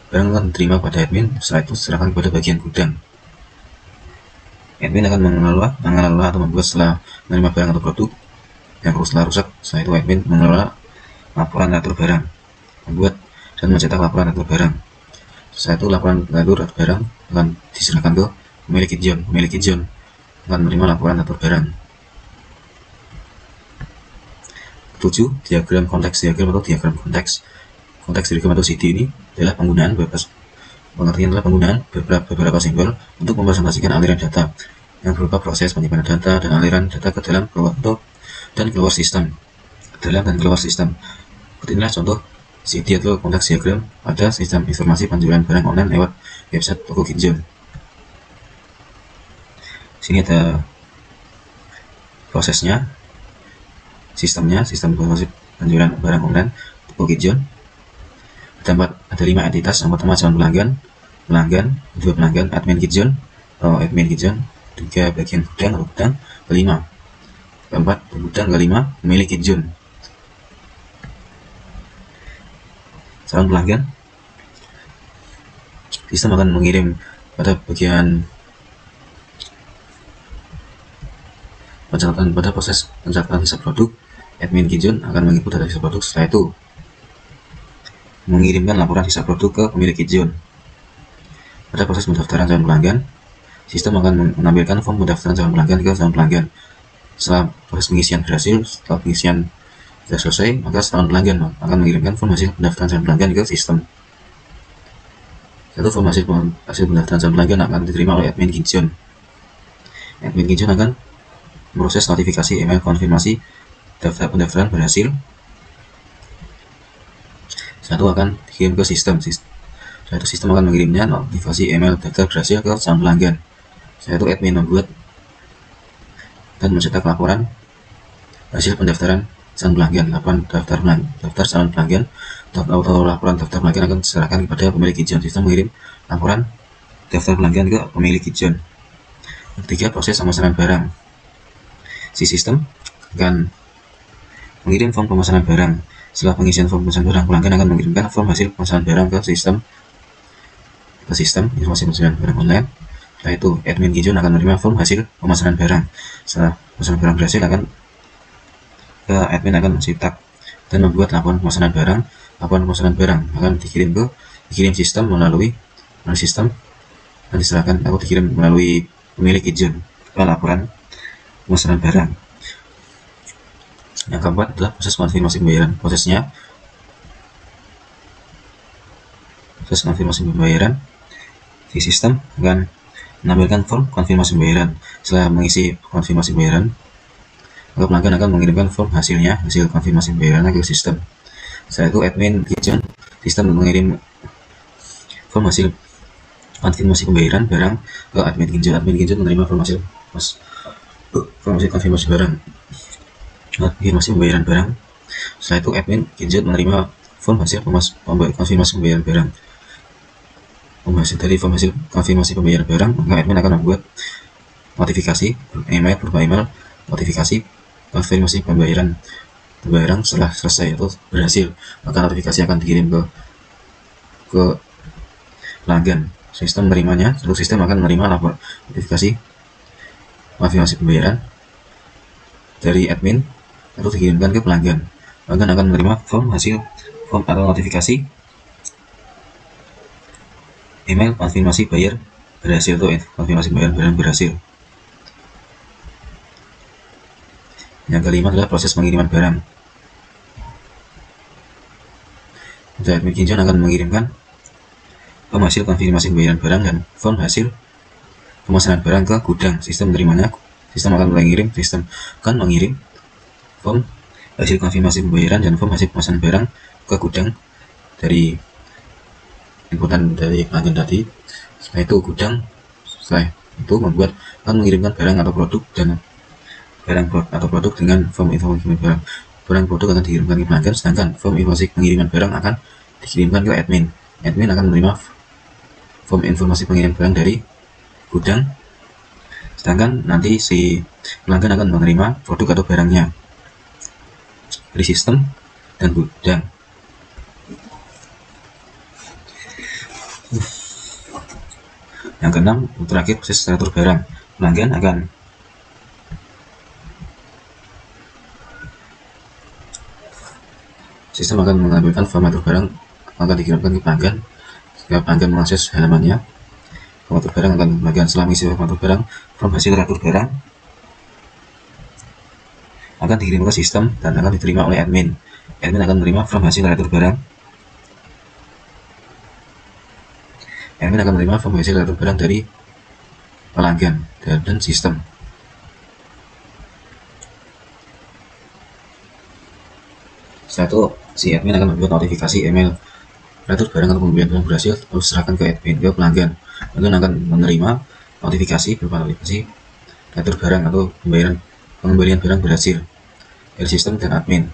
Barang akan diterima pada admin. Setelah itu serahkan kepada bagian gudang. Admin akan mengelola atau membuat setelah menerima barang atau produk yang setelah rusak. Setelah itu admin mengelola laporan retur barang, membuat dan mencetak laporan retur barang. Setelah itu laporan retur barang akan diserahkan ke pemilik kitchen. Pemilik kitchen akan menerima laporan retur barang. 7. Diagram konteks. Konteks diagram atau CD ini adalah penggunaan beberapa simbol untuk mempresentasikan aliran data yang berupa proses penyimpanan data dan aliran data ke dalam dan keluar sistem. Inilah contoh CD atau konteks diagram pada sistem informasi penjualan barang online lewat website toko kitchen. Sini ada prosesnya, sistem informasi penjualan barang online toko kitchen. Ada 5 entitas. Yang pertama calon pelanggan, 2 pelanggan, admin kitchen, 3 bagian gudang, kelima, keempat gudang, kelima pemilik kitchen. Calon pelanggan, sistem akan mengirim pada bagian proses pencatatan hisap produk. Admin kitchen akan menginput data hisap produk. Setelah itu mengirimkan laporan hisap produk ke pemilik kitchen. Pada proses pendaftaran calon pelanggan, sistem akan menampilkan form pendaftaran calon pelanggan ke calon pelanggan. Setelah proses pengisian berhasil, setelah pengisian sudah selesai, maka calon pelanggan akan mengirimkan form hasil pendaftaran calon pelanggan ke sistem. Form hasil pendaftaran calon pelanggan akan diterima oleh admin kitchen. Admin kitchen akan memproses notifikasi email konfirmasi daftar pendaftaran berhasil. Satu akan dikirim ke sistem. Setelah itu sistem akan mengirimnya notifikasi email daftar berhasil ke calon pelanggan. Setelah itu admin membuat dan mencetak laporan hasil pendaftaran calon pelanggan. Daftar calon pelanggan atau laporan daftar pelanggan akan diserahkan kepada pemilik kitchen. Sistem mengirim laporan daftar pelanggan ke pemilik kitchen. Ketiga, proses pemesanan barang. Si sistem akan Mengirim form pemesanan barang. Setelah pengisian form pemesanan barang, pelanggan akan mengirimkan form hasil pemesanan barang ke sistem informasi pemesanan barang online. Setelah itu, admin Kijun akan menerima form hasil pemesanan barang. Setelah pemesanan barang berhasil, admin akan mencetak dan membuat laporan pemesanan barang. Laporan pemesanan barang akan dikirim sistem melalui sistem dan diserahkan atau dikirim melalui pemilik izin ke laporan pemesanan barang. Yang keempat adalah proses konfirmasi pembayaran. Proses konfirmasi pembayaran di sistem akan menampilkan form konfirmasi pembayaran. Setelah mengisi konfirmasi pembayaran, maka pelanggan akan mengirimkan form hasil konfirmasi pembayaran ke sistem. Setelah itu admin Kijun sistem mengirim form hasil konfirmasi pembayaran barang ke admin Kijun. Admin Kijun menerima form hasil konfirmasi barang, konfirmasi pembayaran barang. Setelah itu admin Kijun menerima form hasil konfirmasi pembayaran barang. Dari form hasil konfirmasi pembayaran barang, maka admin akan membuat notifikasi berupa email notifikasi konfirmasi pembayaran barang setelah selesai atau berhasil. Maka notifikasi akan dikirim ke pelanggan. Sistem menerimanya, seluruh sistem akan menerima lapor notifikasi konfirmasi pembayaran dari admin atau dikirimkan ke pelanggan. Pelanggan akan menerima form atau notifikasi email konfirmasi bayar berhasil atau konfirmasi bayar barang berhasil. Yang kelima adalah proses pengiriman barang. Admin Kijun akan mengirimkan form hasil konfirmasi pembayaran barang dan form hasil pemesanan barang ke gudang. Sistem menerimanya, sistem akan mengirim form hasil konfirmasi pembayaran dan form hasil pemesanan barang ke gudang dari inputan dari pelanggan tadi. Setelah itu mengirimkan barang atau produk dengan form informasi barang. Barang produk akan dikirimkan ke pelanggan, sedangkan form informasi pengiriman barang akan dikirimkan ke admin. Admin akan menerima form informasi pengiriman barang dari gudang, sedangkan nanti si pelanggan akan menerima produk atau barangnya dari sistem dan gudang. Yang keenam, terakhir proses retur barang. Pelanggan akan sistem akan mengambilkan form retur barang akan dikirimkan ke pelanggan. Jika pelanggan mengakses halamannya, form retur barang akan bagian setelah mengisi form retur barang, form hasil retur barang akan dikirim ke sistem dan akan diterima oleh admin. Admin akan menerima form hasil retur barang. Admin akan menerima form hasil retur barang dari pelanggan dan sistem. Setelah itu, si admin akan membuat notifikasi email retur barang atau pembelian barang berhasil lalu serahkan ke pelanggan. Pelanggan akan menerima notifikasi berupa notifikasi retur barang atau pengembalian barang berhasil dari sistem dan admin.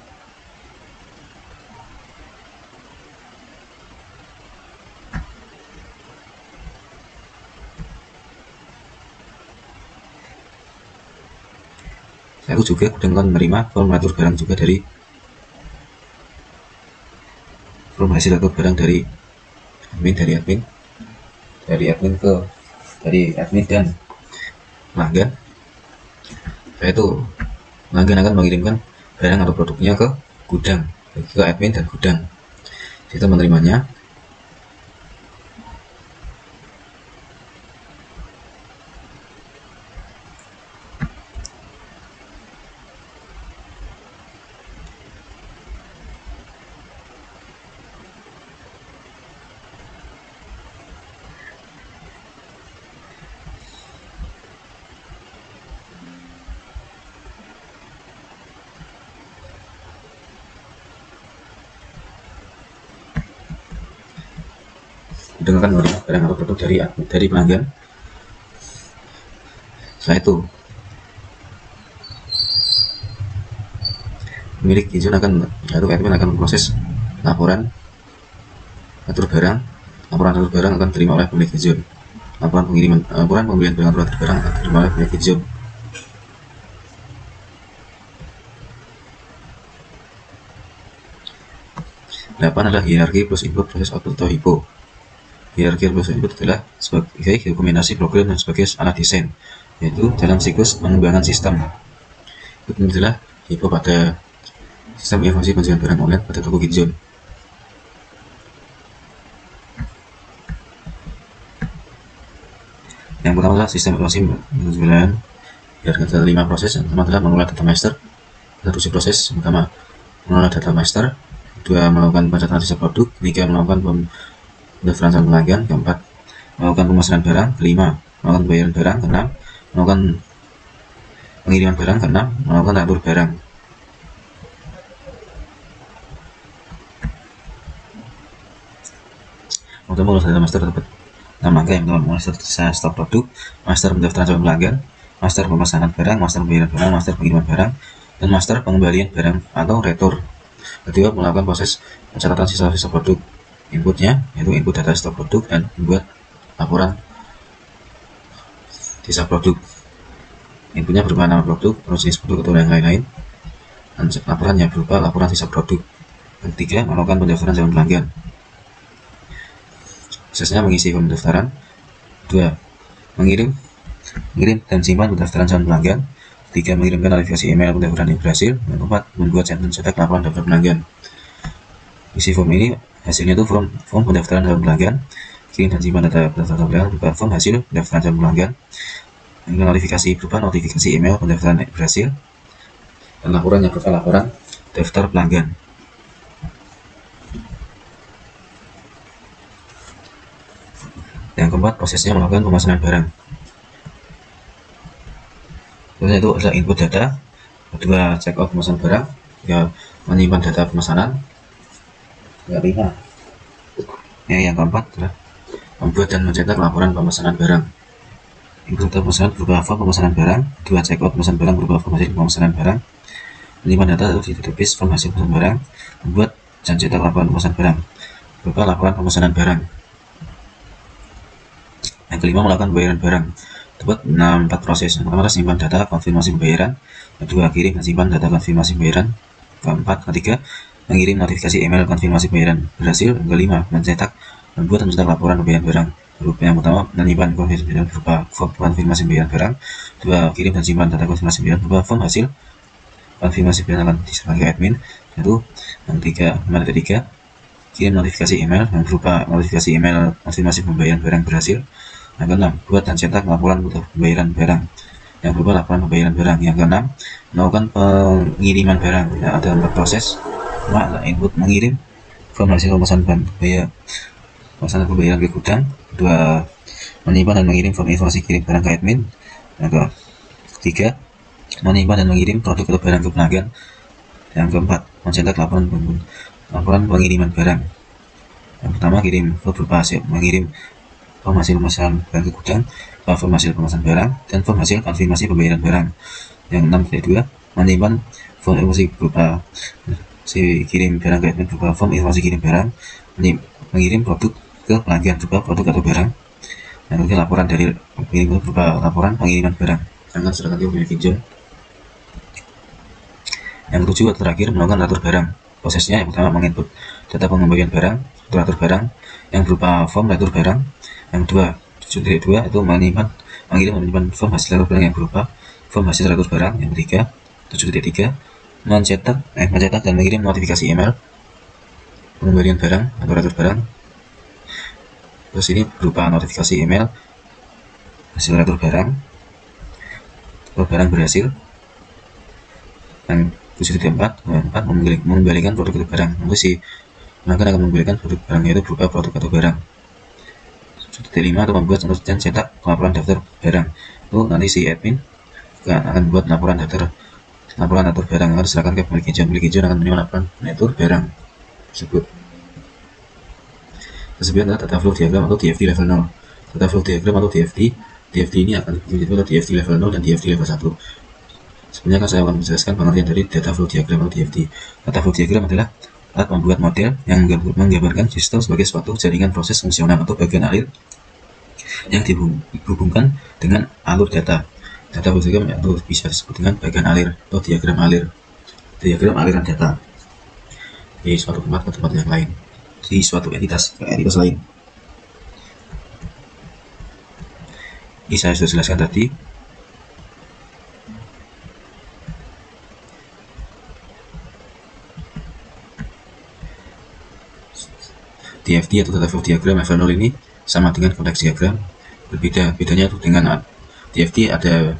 Setelah itu juga gudang akan menerima form retur barang juga dari form hasil retur barang dari admin dan pelanggan. Setelah itu pelanggan akan mengirimkan barang atau produknya ke gudang, ke admin dan gudang. Kita menerimanya. Gudang akan menerima barang atau produk dari pelanggan. Setelah itu pemilik izin admin akan memproses laporan retur barang. Laporan retur barang akan diterima oleh pemilik izin. Laporan pembelian barang atau retur barang akan diterima oleh pemilik izin. 8 adalah hierarki plus input proses output atau HIPO. Hierarki plus input adalah sebagai dokumentasi program dan sebagai alat desain, yaitu dalam siklus pengembangan sistem. Itu adalah HIPO pada sistem informasi penjualan barang online pada toko Kitjon. Yang pertama adalah sistem informasi penjualan. Ada 5 proses. Yang pertama adalah mengolah data master. Ada 7 proses. Yang pertama mengolah data master, kedua melakukan pencatatan sisa produk, ketiga melakukan pendaftaran calon pelanggan, keempat melakukan pemesanan barang, kelima melakukan pembayaran barang, keenam melakukan pengiriman barang, keenam melakukan atur barang. Untuk mengolah data master terdapat 6 langkah. Yang pertama mengolah sisa stok produk, master pendaftaran calon pelanggan, master pemesanan barang, master pembayaran barang, master pengiriman barang, dan master pengembalian barang atau retur. Kedua, melakukan proses pencatatan sisa-sisa produk. Inputnya yaitu input data stok produk dan membuat laporan sisa produk. Inputnya berupa nama produk, jenis produk atau yang lain-lain, dan laporannya berupa laporan sisa produk. Yang ketiga, melakukan pendaftaran calon pelanggan. Prosesnya mengisi form pendaftaran. Kedua, mengirim dan simpan pendaftaran calon pelanggan. Ketiga, mengirimkan notifikasi email pendaftaran yang berhasil. Yang keempat, membuat dan mencetak laporan daftar pelanggan. Isi form ini hasilnya itu form pendaftaran calon pelanggan. Kirim dan simpan data pendaftaran pelanggan berupa form hasil pendaftaran calon pelanggan. Notifikasi berupa notifikasi email pendaftaran yang berhasil. Dan laporan yang berupa laporan daftar pelanggan. Yang keempat, prosesnya melakukan pemesanan barang. Itu adalah input data, kedua check out pemesanan barang, ya menyimpan data pemesanan, yang keempat adalah membuat dan mencetak laporan pemesanan barang. Input data pemesanan berupa form pemesanan barang, kedua check out pemesanan barang berupa form hasil pemesanan barang, menyimpan data di database form hasil pemesanan barang, membuat dan cetak laporan pemesanan barang berupa laporan pemesanan barang. Yang kelima, melakukan pembayaran barang. Terdapat 4 proses. Yang pertama, simpan data konfirmasi pembayaran. Kedua, kirim dan simpan data konfirmasi pembayaran. Keempat, ketiga, mengirim notifikasi email konfirmasi pembayaran berhasil. Yang kelima, membuat dan mencetak laporan pembayaran barang. Yang pertama, menyimpan konfirmasi pembayaran berupa form konfirmasi pembayaran barang. Kedua, kirim dan simpan data konfirmasi pembayaran berupa form hasil konfirmasi pembayaran akan diserahkan ke admin. Yang ketiga, kirim notifikasi email yang berupa notifikasi email konfirmasi pembayaran barang berhasil. Yang keenam, buat dan cetak laporan pembayaran barang yang berupa laporan pembayaran barang. Yang keenam, melakukan pengiriman barang. Ya, ada 4 proses. Pertama, input mengirim form hasil pemesanan pembayaran ke gudang. Kedua, menyimpan dan mengirim form informasi kirim barang ke admin. Yang ketiga, menyimpan dan mengirim produk atau barang ke pelanggan. Yang keempat, mencetak laporan pengiriman barang. Yang pertama, mengirim form hasil pemesanan barang ke gudang, form hasil pemesanan barang, dan form hasil konfirmasi pembayaran barang. Yang 6 kedua, menyimpan form informasi berupa kirim barang ke admin berupa form informasi kirim barang, mengirim produk ke pelanggan berupa produk atau barang. Yang ketiga, laporan dari pengirim berupa laporan pengiriman barang. Akan serahkan ke pemilik Kitjon. Yang ketujuh atau terakhir, melakukan atur barang. Prosesnya yang pertama, menginput data pengembalian barang, atur barang yang berupa form atur barang. Yang kedua, 7.2 itu mengirim form hasil atur barang yang berupa form hasil atur barang. Yang ketiga, 7.3 mencetak dan mengirim notifikasi email pengembalian barang atau atur barang. Terus ini berupa notifikasi email hasil atur barang berhasil. Yang 7.4 mengembalikan produk atau barang. Maka akan mengembalikan produk barang yaitu berupa produk atau barang. 7.5 atau membuat dan cetak laporan daftar barang. Itu nanti si admin akan membuat laporan atur barang akan diserahkan ke pemilik Kitjon. Pemilik Kitjon akan menerima laporan atur barang tersebut. Tersebut adalah data flow diagram atau DFD level 0. Data flow diagram atau DFD ini akan disebut DFD level 0 dan DFD level 1. Sebenarnya saya akan menjelaskan pengertian dari data flow diagram atau DFD. Data flow diagram adalah alat membuat model yang menggambarkan sistem sebagai suatu jaringan proses fungsional atau bagian alir yang dihubungkan dengan alur data. Data flow diagram atau bisa disebut dengan bagian alir atau diagram aliran data. di suatu tempat ke tempat yang lain, di suatu entitas ke entitas lain. Ini saya sudah jelaskan tadi. DFD atau data flow diagram level 0 ini sama dengan konteks diagram. Bedanya itu dengan DFD ada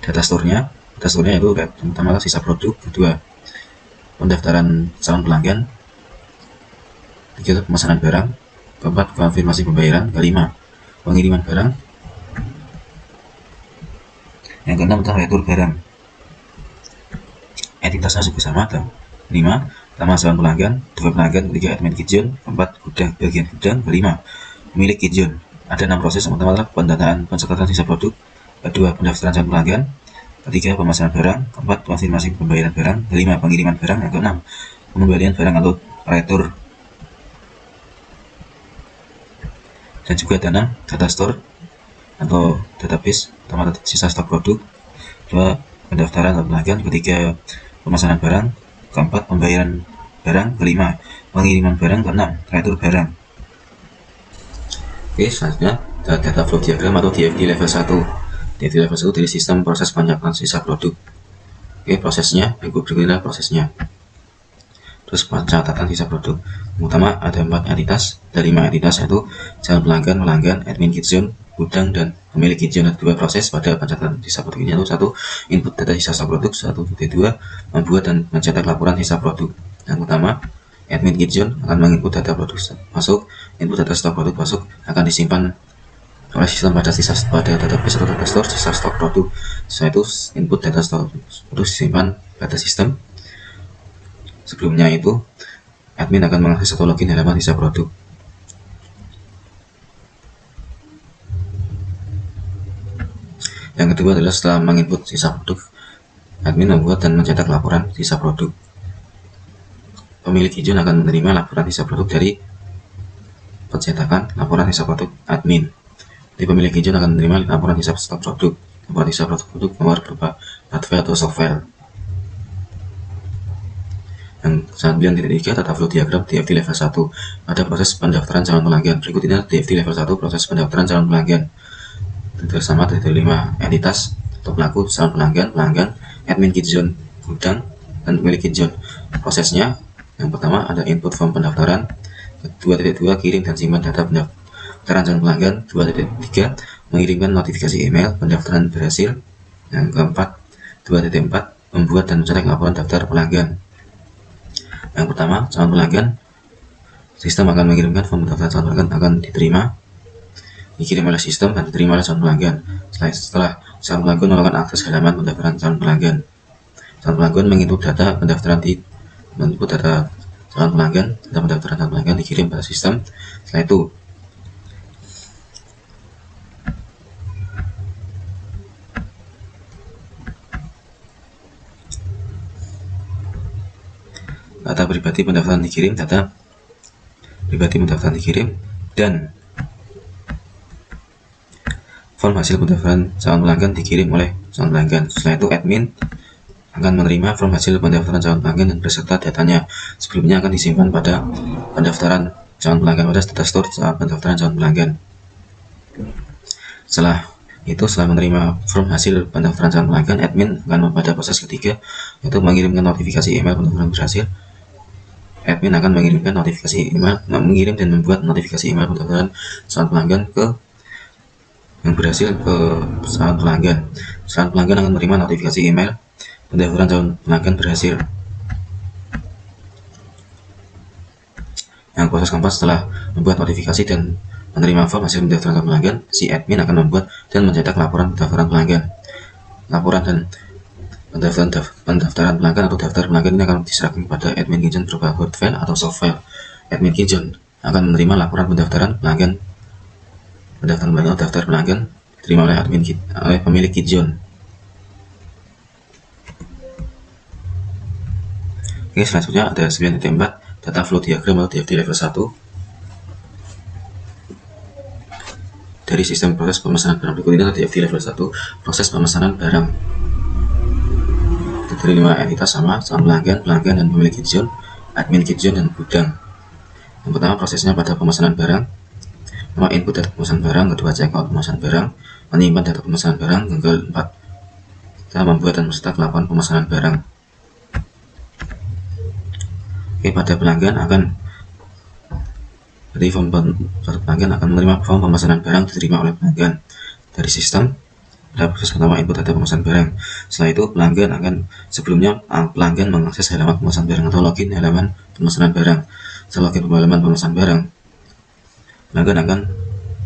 data store-nya. Data store-nya itu pertama sisa produk, kedua pendaftaran calon pelanggan, ketiga pemesanan barang, keempat konfirmasi pembayaran, kelima pengiriman barang, yang keenam adalah retur barang. Entitasnya juga sama, ada 5 pertama calon pelanggan, dua pelanggan, ketiga admin kitchen, keempat gudang bagian gudang, kelima pemilik kitchen. Ada 6 proses. Yang pertama adalah pendataan pencatatan sisa produk, kedua pendaftaran calon pelanggan, ketiga pemesanan barang, keempat konfirmasi pembayaran barang, kelima pengiriman barang, yang keenam pengembalian barang atau retur. Dan juga ada 6 data store atau database. Pertama sisa stok produk, kedua pendaftaran calon pelanggan, ketiga pemesanan barang, keempat pembayaran barang, kelima pengiriman barang, keenam retur barang. Oke, selanjutnya data flow diagram atau DFD level 1. DFD level 1 dari sistem proses pencatatan sisa produk. Oke, prosesnya berikutnya prosesnya. Terus pencatatan sisa produk. Pertama ada 4 entitas, dari 5 entitas yaitu calon pelanggan, admin kitchen, gudang, dan pemilik kitchen. Ada 2 proses pada pencatatan sisa produk ini, yaitu 1 input data sisa produk, 1.2 membuat dan mencetak laporan sisa produk. Yang pertama, admin kitchen akan menginput data produk masuk, input data stok produk masuk, akan disimpan oleh sistem pada database atau data store sisa stok produk. Setelah itu input data stok produk disimpan pada sistem. Sebelumnya itu admin akan mengakses atau login halaman sisa produk. Yang kedua adalah setelah menginput sisa produk, admin membuat dan mencetak laporan sisa produk. Pemilik kitchen akan menerima laporan sisa produk dari pencetakan laporan sisa produk admin. Di pemilik kitchen akan menerima laporan sisa stok produk. Laporan sisa produk berupa hardware atau software. Yang selanjutnya titik 3 data flow diagram DFD level 1. Ada proses pendaftaran calon pelanggan. Berikut ini DFD level 1 proses pendaftaran calon pelanggan. Titik sama titik 5 entitas atau pelaku calon pelanggan, admin kitchen, gudang, dan pemilik kitchen. Prosesnya yang pertama ada input form pendaftaran, 2.2 kirim dan simpan data pendaftaran calon pelanggan, 2.3 mengirimkan notifikasi email pendaftaran berhasil, yang keempat 2.4 membuat dan mencetak laporan daftar pelanggan. Yang pertama, calon pelanggan, sistem akan mengirimkan form pendaftaran calon pelanggan akan dikirim oleh sistem dan diterima oleh calon pelanggan. Setelah calon pelanggan melakukan akses halaman pendaftaran calon pelanggan menginput data pendaftaran menginput data calon pelanggan, data pendaftaran calon pelanggan dikirim pada sistem. Setelah itu data pribadi pendaftaran dikirim, dan form hasil pendaftaran calon pelanggan dikirim oleh calon pelanggan. Setelah itu admin akan menerima form hasil pendaftaran calon pelanggan dan beserta datanya. Sebelumnya akan disimpan pada pendaftaran calon pelanggan pada data store pendaftaran calon pelanggan. Setelah menerima form hasil pendaftaran calon pelanggan, admin akan pada proses ketiga, yaitu mengirimkan notifikasi email pendaftaran berhasil. Admin akan mengirim dan membuat notifikasi email pendaftaran calon pelanggan yang berhasil ke calon pelanggan. Calon pelanggan akan menerima notifikasi email pendaftaran calon pelanggan berhasil. Yang proses keempat, setelah membuat notifikasi dan menerima form hasil pendaftaran calon pelanggan, si admin akan membuat dan mencetak laporan pendaftaran pelanggan. Laporan dan pendaftaran pelanggan atau daftar pelanggan ini akan diserahkan kepada admin kitchen berupa hardware atau software. Admin kitchen akan menerima laporan pendaftaran pelanggan atau daftar pelanggan diterima oleh pemilik kitchen. Oke, selanjutnya ada 9.4 data flow diagram atau DFD level 1 dari sistem proses pemesanan barang. Berikut ini adalah DFD level 1 proses pemesanan barang. Dari 5 entitas sama, calon pelanggan, dan pemilik kitchen. admin kitchen dan gudang. Yang pertama prosesnya pada pemesanan barang. Pertama input data pemesanan barang, kedua checkout pemesanan barang, menyimpan data pemesanan barang, yang keempat kita membuat dan mencetak laporan pemesanan barang. Oke, pada pelanggan akan menerima form pemesanan barang diterima oleh pelanggan dari sistem. Pada proses pertama input data pemesanan barang. Setelah itu pelanggan mengakses halaman pemesanan barang atau login halaman pemesanan barang. Setelah login halaman pemesanan barang, pelanggan akan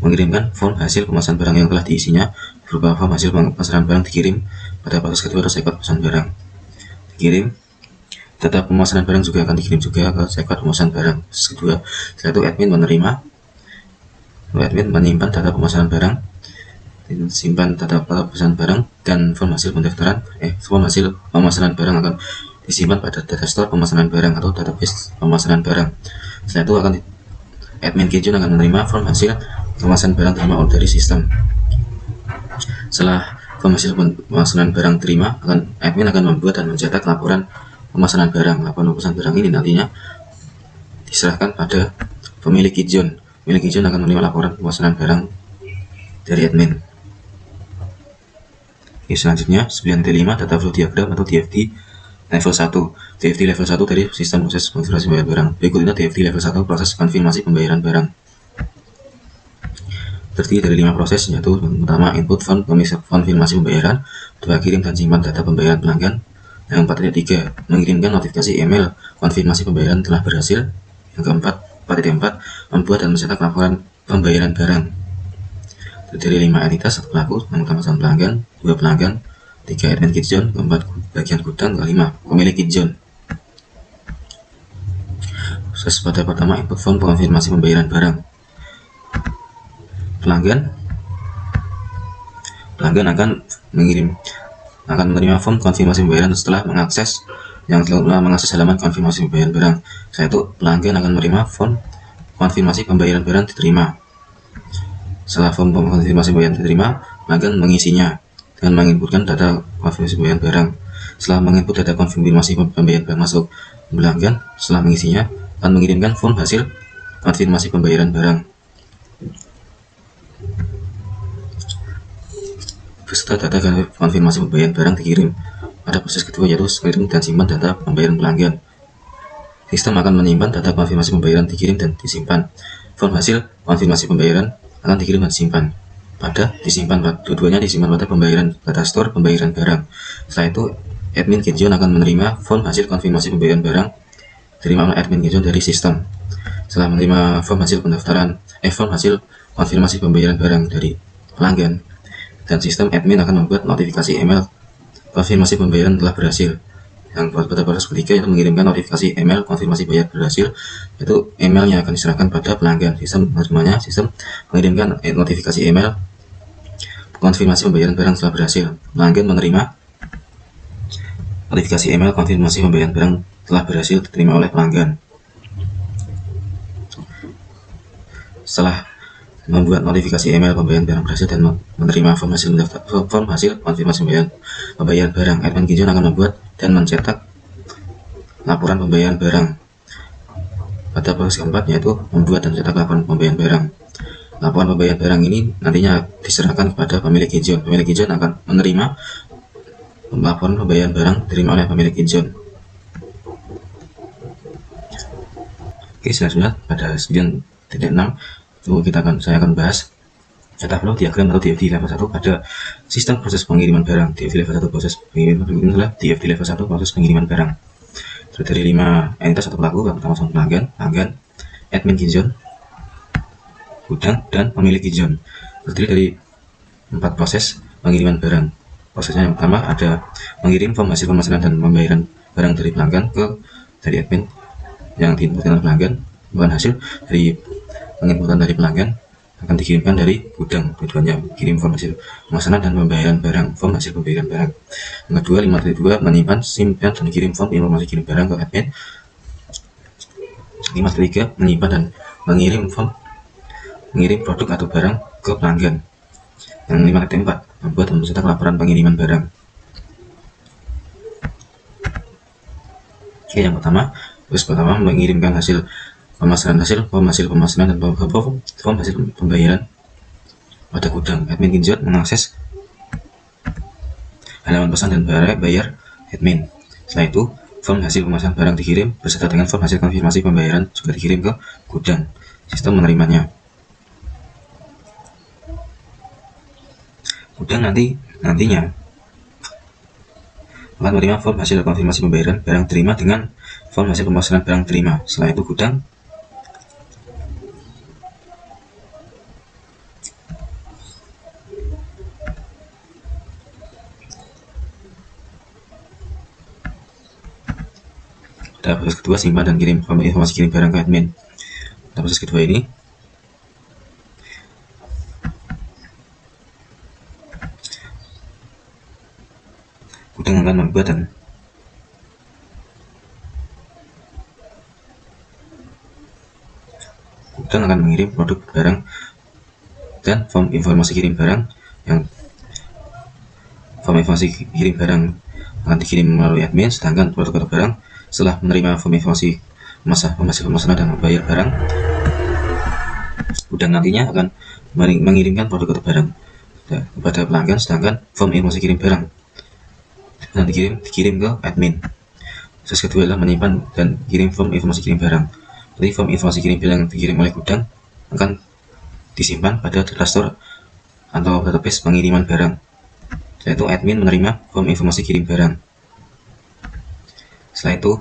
mengirimkan form hasil pemesanan barang yang telah diisinya berupa form hasil pemesanan barang dikirim. Pada proses kedua atau checkout pemesanan barang dikirim. Data pemesanan barang juga akan dikirim juga ke checkout pemesanan barang. Proses kedua, setelah itu admin menyimpan data pemesanan barang, simpan data pemesanan barang, dan form hasil pendaftaran form hasil pemesanan barang akan disimpan pada data store pemesanan barang atau database pemesanan barang. Setelah itu admin kitchen akan menerima form hasil pemesanan barang terima dari sistem. Setelah form hasil pemesanan barang terima, admin akan membuat dan mencetak laporan pemesanan barang. Laporan pemesanan barang ini nantinya diserahkan pada pemilik kitchen. Pemilik kitchen akan menerima laporan pemesanan barang dari admin. Oke, selanjutnya 9T5 data flow diagram atau DFD level 1. DFD level 1 dari sistem proses konfirmasi pembayaran barang. Berikut ini DFD level 1 proses konfirmasi pembayaran barang. Terdiri dari 5 proses, yaitu yang pertama input form konfirmasi pembayaran, kedua kirim dan simpan data pembayaran pelanggan, yang keempat 3 mengirimkan notifikasi email konfirmasi pembayaran telah berhasil, yang keempat 4.4 membuat dan mencetak laporan pembayaran barang. Terdiri dari 5 entitas, 1 pelaku, yang pertama sang pelanggan, 2 pelanggan, 3 admin kitchen, 4 bagian gudang, 5 pemilik kitchen. Proses pada pertama input form konfirmasi pembayaran barang. Pelanggan akan menerima form konfirmasi pembayaran setelah mengakses halaman konfirmasi pembayaran barang. Setelah itu pelanggan akan menerima form konfirmasi pembayaran barang diterima. Setelah form konfirmasi pembayaran diterima, pelanggan mengisinya dengan menginputkan data konfirmasi pembayaran barang. Setelah menginput data konfirmasi pembayaran barang masuk, pelanggan setelah mengisinya akan mengirimkan form hasil konfirmasi pembayaran barang. Beserta data konfirmasi pembayaran barang dikirim. Pada proses kedua yaitu kirim dan simpan data pembayaran pelanggan. Sistem akan menyimpan data konfirmasi pembayaran dikirim dan disimpan. Form hasil konfirmasi pembayaran akan dikirim dan disimpan pada pembayaran data store pembayaran barang. Setelah itu admin kitchen akan menerima form hasil konfirmasi pembayaran barang diterima oleh admin kitchen dari sistem. Setelah menerima form hasil konfirmasi pembayaran barang dari pelanggan dan sistem, admin akan membuat notifikasi email konfirmasi pembayaran telah berhasil. Yang pada proses ketiga yaitu mengirimkan notifikasi email konfirmasi bayar berhasil, yaitu emailnya akan diserahkan pada pelanggan. Sistem menerimanya, sistem mengirimkan notifikasi email konfirmasi pembayaran barang telah berhasil. Pelanggan menerima notifikasi email konfirmasi pembayaran barang telah berhasil diterima oleh pelanggan. Setelah membuat notifikasi email pembayaran barang berhasil dan menerima form hasil konfirmasi pembayaran barang, admin kitchen akan membuat dan mencetak laporan pembayaran barang. Pada proses keempat yaitu membuat dan mencetak laporan pembayaran barang. Laporan pembayaran barang ini nantinya diserahkan kepada pemilik kitchen. Pemilik kitchen akan menerima laporan pembayaran barang diterima oleh pemilik kitchen. Oke, selanjutnya pada 9.6 saya akan bahas data flow diagram atau DFD level 1 pada sistem proses pengiriman barang. DFD level 1 proses pengiriman barang adalah DFD level 1 proses pengiriman barang. Terdiri dari 5 entitas atau pelaku, yang pertama pelanggan, admin kitchen, gudang, dan pemilik kitchen. Terdiri dari 4 proses pengiriman barang. Prosesnya yang pertama ada mengirim form hasil pemesanan dan pembayaran barang dari pelanggan dari admin yang diinputkan oleh pelanggan. Bukan hasil dari penginputan dari pelanggan akan dikirimkan dari gudang. Tujuannya kirim form hasil pemesanan dan pembayaran barang, form hasil pembayaran barang. Yang kedua 5.2 menyimpan, simpan, dan kirim form informasi kirim barang ke admin. 5.3 menyimpan dan mengirim produk atau barang ke pelanggan. Yang 5.4 membuat dan mencetak laporan pengiriman barang. Oke, yang pertama Terus pertama, mengirimkan hasil pemasaran form hasil pemasaran dan form hasil pembayaran pada gudang. Admin Kinjot mengakses halaman pesan dan bayar admin. Setelah itu, form hasil pemasaran barang dikirim beserta dengan form hasil konfirmasi pembayaran juga dikirim ke gudang. Sistem menerimanya. Gudang nantinya akan menerima form hasil konfirmasi pembayaran barang terima dengan form hasil pemasaran barang terima. Setelah itu gudang pada proses kedua, simpan dan kirim form informasi kirim barang ke admin. Pada proses kedua ini gudang akan membuat gudang akan mengirim produk barang dan form informasi kirim barang akan dikirim melalui admin, sedangkan produk atau barang setelah menerima form informasi pemasaran dan membayar barang, gudang nantinya akan mengirimkan produk atau barang kepada pelanggan, sedangkan form informasi kirim barang dan dikirim ke admin. Proses kedua adalah menyimpan dan kirim form informasi kirim barang. Jadi form informasi kirim barang yang dikirim oleh gudang akan disimpan pada database atau database pengiriman barang. Yaitu admin menerima form informasi kirim barang. Setelah itu,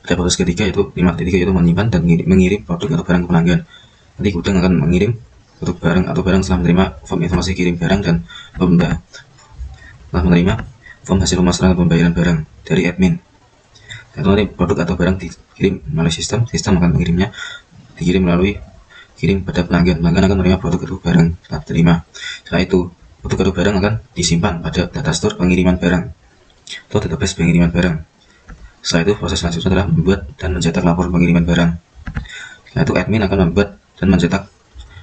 pada proses ketiga yaitu 5.3 yaitu menyimpan dan mengirim produk atau barang ke pelanggan. Nanti gudang akan mengirim produk barang atau barang setelah menerima form informasi kirim barang dan telah menerima form hasil pemasaran dan pembayaran barang dari admin. Setelah nanti produk atau barang dikirim melalui sistem akan mengirimnya dikirim melalui kirim pada pelanggan. Pelanggan akan menerima produk atau barang setelah terima. Setelah itu, produk atau barang akan disimpan pada data store pengiriman barang atau database pengiriman barang. Setelah itu, proses selanjutnya adalah membuat dan mencetak laporan pengiriman barang. Setelah itu, admin akan membuat dan mencetak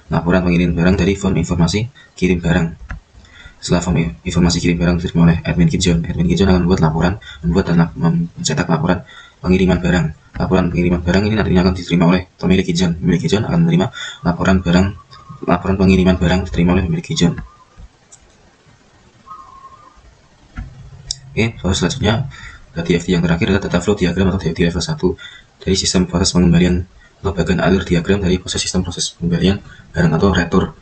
laporan pengiriman barang dari form informasi kirim barang. Setelah form informasi kirim barang diterima oleh admin Kinjon akan membuat dan mencetak laporan pengiriman barang. Laporan pengiriman barang ini nantinya akan diterima oleh pemilik Kinjon. Pemilik Kinjon akan menerima laporan pengiriman barang diterima oleh pemilik Kinjon. Oke, proses selanjutnya DFD yang terakhir adalah data flow diagram atau DFD level 1 dari sistem proses pengembalian atau bagian alur diagram dari sistem proses pengembalian barang atau retur.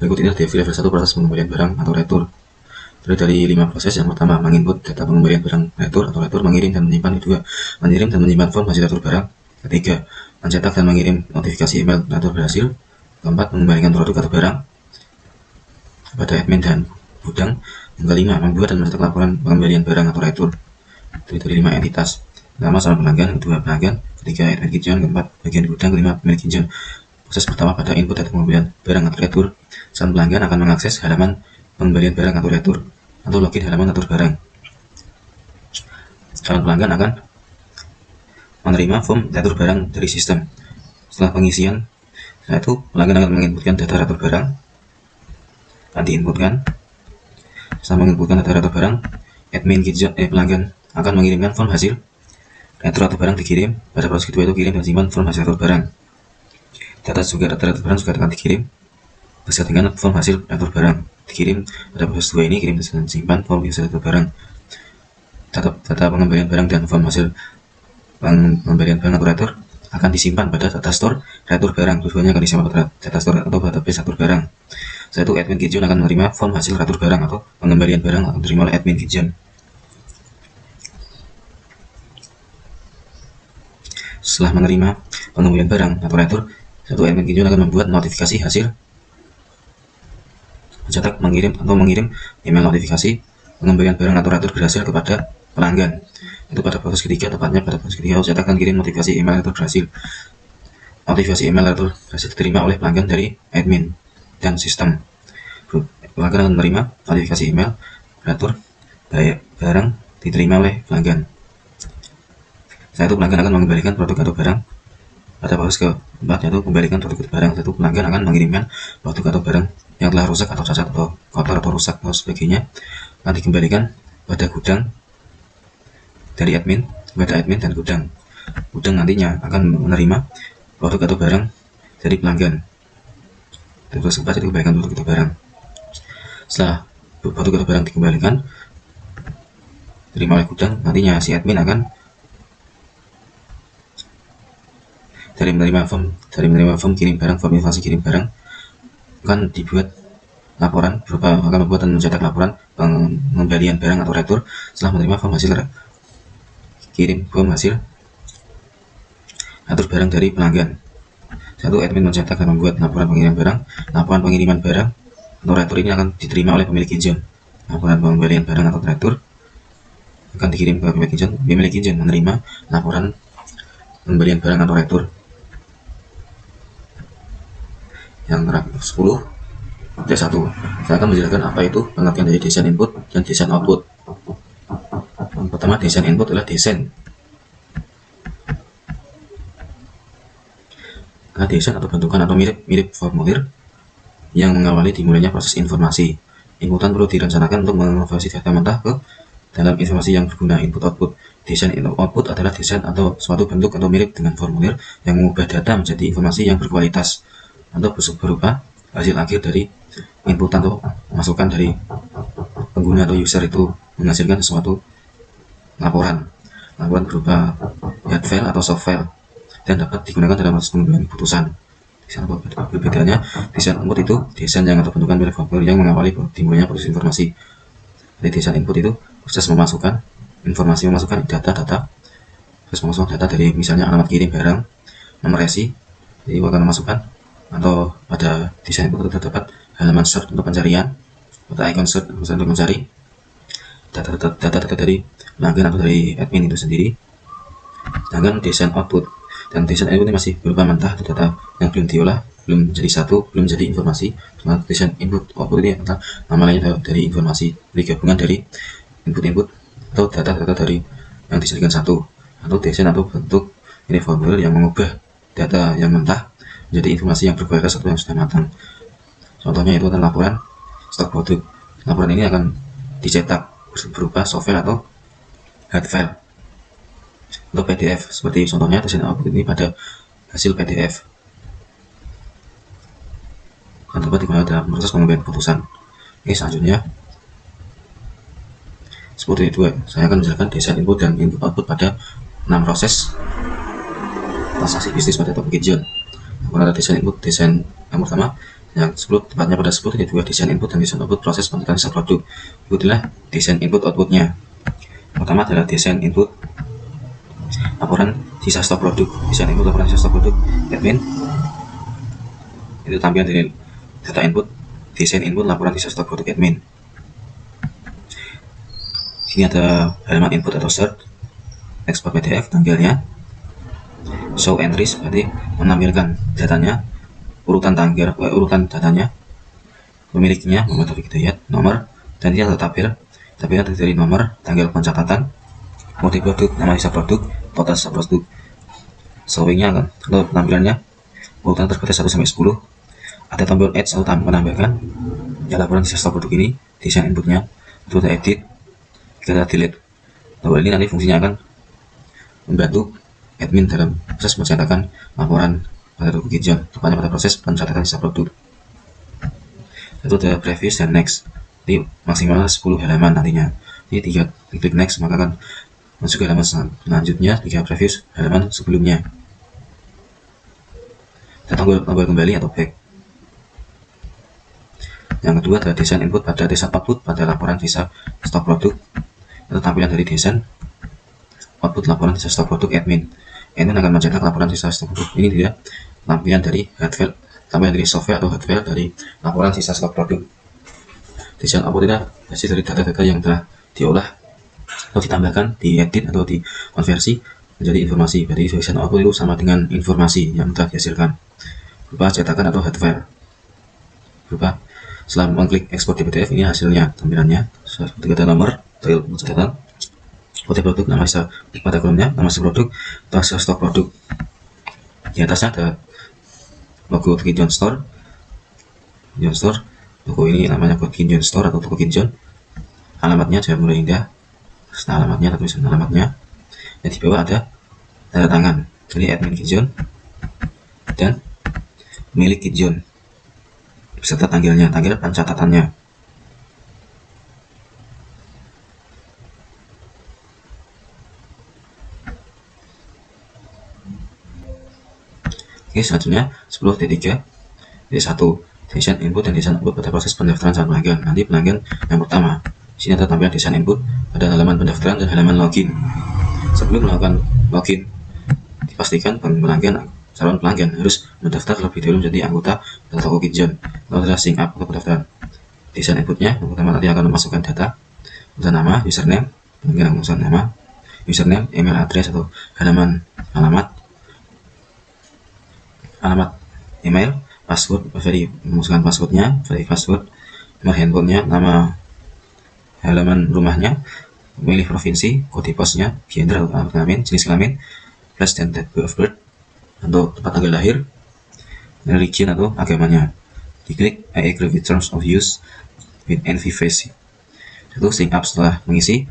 Berikut ini DFD level 1 proses pengembalian barang atau retur. Dari 5 proses. Yang pertama, menginput data pengembalian barang retur atau retur, mengirim dan menyimpan. Kedua, mengirim dan menyimpan form hasil retur barang. Ketiga, mencetak dan mengirim notifikasi email retur berhasil. Keempat, mengembalikan produk atau barang kepada admin dan gudang. Yang kelima, membuat dan mencetak laporan pengembalian barang atau retur dari 5 entitas. Pertama, sama pelanggan. Kedua, pelanggan. Ketiga, admin Kinjon. Keempat, bagian gudang. Kelima, pemilik Kinjon. Proses pertama, pada input data pengembalian barang atau retur, sang pelanggan akan mengakses halaman pengembalian barang atau retur atau login halaman retur barang. Calon pelanggan akan menerima form retur barang dari sistem. Setelah pengisian, setelah itu pelanggan akan menginputkan data retur barang, akan diinputkan. Setelah menginputkan data retur barang, admin pelanggan akan mengirimkan form hasil retur atau barang dikirim. Pada proses kedua itu kirim dan simpan form hasil retur barang. Data retur barang juga akan dikirim beserta dengan form hasil retur barang dikirim. Pada proses 2 ini kirim dan simpan form hasil retur barang. Data pengembalian barang dan form hasil pengembalian barang atau retur akan disimpan pada data store retur barang. Tujuannya akan disimpan pada data store atau database retur barang. Setelah itu admin Kinjon akan menerima form hasil retur barang atau pengembalian barang akan diterima oleh admin Kinjon. Setelah menerima pengembalian barang atau retur, satu admin Kinjon akan membuat notifikasi hasil, mencetak, mengirim email notifikasi pengembalian barang atau retur berhasil kepada pelanggan. Itu pada proses ketiga, tepatnya pada proses ketiga, cetak dan kirim notifikasi email retur berhasil. Notifikasi email retur berhasil diterima oleh pelanggan dari admin dan sistem. Pelanggan akan menerima notifikasi email retur barang diterima oleh pelanggan. Setelah itu pelanggan akan mengembalikan produk atau barang. Pada proses keempat, yaitu kembalikan produk atau barang. Setelah itu pelanggan akan mengirimkan produk atau barang yang telah rusak atau cacat atau kotor atau rusak atau sebagainya akan dikembalikan pada gudang dari admin kepada admin dan gudang. Gudang nantinya akan menerima produk atau barang dari pelanggan. Terus keempat jadi kebaikan produk atau barang. Setelah produk atau barang dikembalikan terima oleh gudang, nantinya si admin akan dari menerima form kirim barang, form informasi kirim barang akan dibuat laporan berupa akan membuat dan mencetak laporan pengembalian barang atau retur setelah menerima form hasil kirim form hasil atur barang dari pelanggan. Satu, admin mencetak dan membuat laporan pengiriman barang. Laporan pengiriman barang atau retur ini akan diterima oleh pemilik izin. Laporan pengembalian barang atau retur akan dikirim ke pemilik izin. Pemilik izin menerima laporan pengembalian barang atau retur. Yang terakhir 10 D1. Saya akan menjelaskan apa itu pengertian dari desain input dan desain output. Pertama, desain input adalah desain. Desain atau bentukan atau mirip formulir yang mengawali dimulainya proses informasi. Inputan perlu direncanakan untuk mengonversi data mentah ke dalam informasi yang berguna. Input output. Desain output adalah desain atau suatu bentuk atau mirip dengan formulir yang mengubah data menjadi informasi yang berkualitas atau berupa hasil akhir dari inputan atau masukan dari pengguna atau user itu menghasilkan suatu laporan berupa hard file atau soft file dan dapat digunakan dalam proses pengambilan keputusan. Desain berbedanya, desain input itu desain yang atau bentukan mirip formulir yang mengawali dimulainya proses informasi. Dari desain input itu proses memasukkan informasi, memasukkan data, terus memasukkan data dari misalnya alamat kirim barang, nomor resi, jadi akan memasukkan, atau pada desain input terdapat halaman search untuk pencarian, atau icon search untuk mencari data dari pelanggan atau dari admin itu sendiri. Sedangkan desain output dan desain input ini masih berupa mentah atau data yang belum diolah, belum menjadi satu, belum menjadi informasi. Sementara desain input output ini adalah nama lainnya dari informasi, dari gabungan dari input atau data-data dari yang dijadikan satu, atau desain atau bentuk ini formulir yang mengubah data yang mentah menjadi informasi yang berkualitas atau yang sudah matang. Contohnya itu adalah laporan stok produk. Laporan ini akan dicetak berupa soft file atau hard file atau PDF, seperti contohnya desain output ini pada hasil PDF dan dapat digunakan dalam proses pengambilan keputusan. Oke, selanjutnya 10.2 saya akan menjelaskan desain input dan input output pada 6 proses transaksi bisnis pada topik Gion. Ada desain input, desain yang pertama yang 10 tepatnya pada 10.2 desain input dan desain output proses penentuan sisa produk. Ikutilah desain input outputnya. Pertama adalah desain input laporan sisa stok produk. Desain input laporan sisa stok produk admin itu tampilan dari data input. Desain input laporan sisa stok produk admin. Ini ada halaman input atau search, export PDF, tanggalnya, show entries berarti menampilkan datanya, urutan tanggal, urutan datanya, pemiliknya Muhammad Taufik Hidayat, nomor, dan ini ada tabel dari nomor, tanggal pencatatan, mode produk, nama sisa produk, total sisa produk, showingnya kan, kalau penampilannya urutan terbatas 1 sampai 10, ada tombol add atau menambahkan ya laporan sisa stok produk ini, desain inputnya, itu ada edit, kita delete. Tombol ini nanti fungsinya akan membantu admin dalam proses pencetakan laporan pada topik Gion, tepatnya pada proses pencatatan sisa produk. Itu ada previous dan next, jadi maksimal 10 halaman nantinya. Jadi 3 klik next maka akan masuk ke halaman selanjutnya, 3 previous halaman sebelumnya. Dan tombol kembali atau back. Yang kedua adalah desain input pada desain output pada laporan sisa stok produk. Itu tampilan dari desain output laporan sisa stok produk admin. Admin akan mencetak laporan sisa stok produk. Ini dia tampilan dari hard file, tampilan dari software atau hard file dari laporan sisa stok produk. Desain output itu hasil dari data-data yang telah diolah atau ditambahkan, diedit atau dikonversi menjadi informasi. Jadi desain output itu sama dengan informasi yang telah dihasilkan berupa cetakan atau hard file. Berupa setelah mengklik ekspor di PDF, ini hasilnya, tampilannya seperti ada nomor, tanggal pencatatan, kode produk, nama sisa pada kolomnya, nama sisa produk, sisa stok produk. Di atasnya ada logo Gion Store. Logo ini namanya Gion Store atau toko Gion. Alamatnya Jalan Mulia Indah. Setelah alamatnya, tulisan alamatnya. Dan di bawah ada tanda tangan dari admin Kitjon dan milik Kitjon beserta tanggal pencatatannya. Oke, selanjutnya 10.3 1 desain input dan desain output pada proses pendaftaran calon pelanggan. Nanti pelanggan yang pertama, di sini ada tampilan desain input pada halaman pendaftaran dan halaman login. Sebelum melakukan login, dipastikan calon pelanggan harus mendaftar terlebih dahulu menjadi anggota toko Kitjon. Lalu adalah sign up untuk pendaftaran. Desain inputnya, yang pertama nanti akan memasukkan data nama, username, pelanggan memasukkan nama, username, email address atau alamat email, password, memasukkan passwordnya, password, nomor handphonenya, nama halaman rumahnya, memilih provinsi, kode posnya, gender atau kelamin, jenis kelamin, place dan date of birth untuk tempat tanggal lahir, religion atau agamanya. Diklik I agree with terms of use with NVVC. Itu sign up setelah mengisi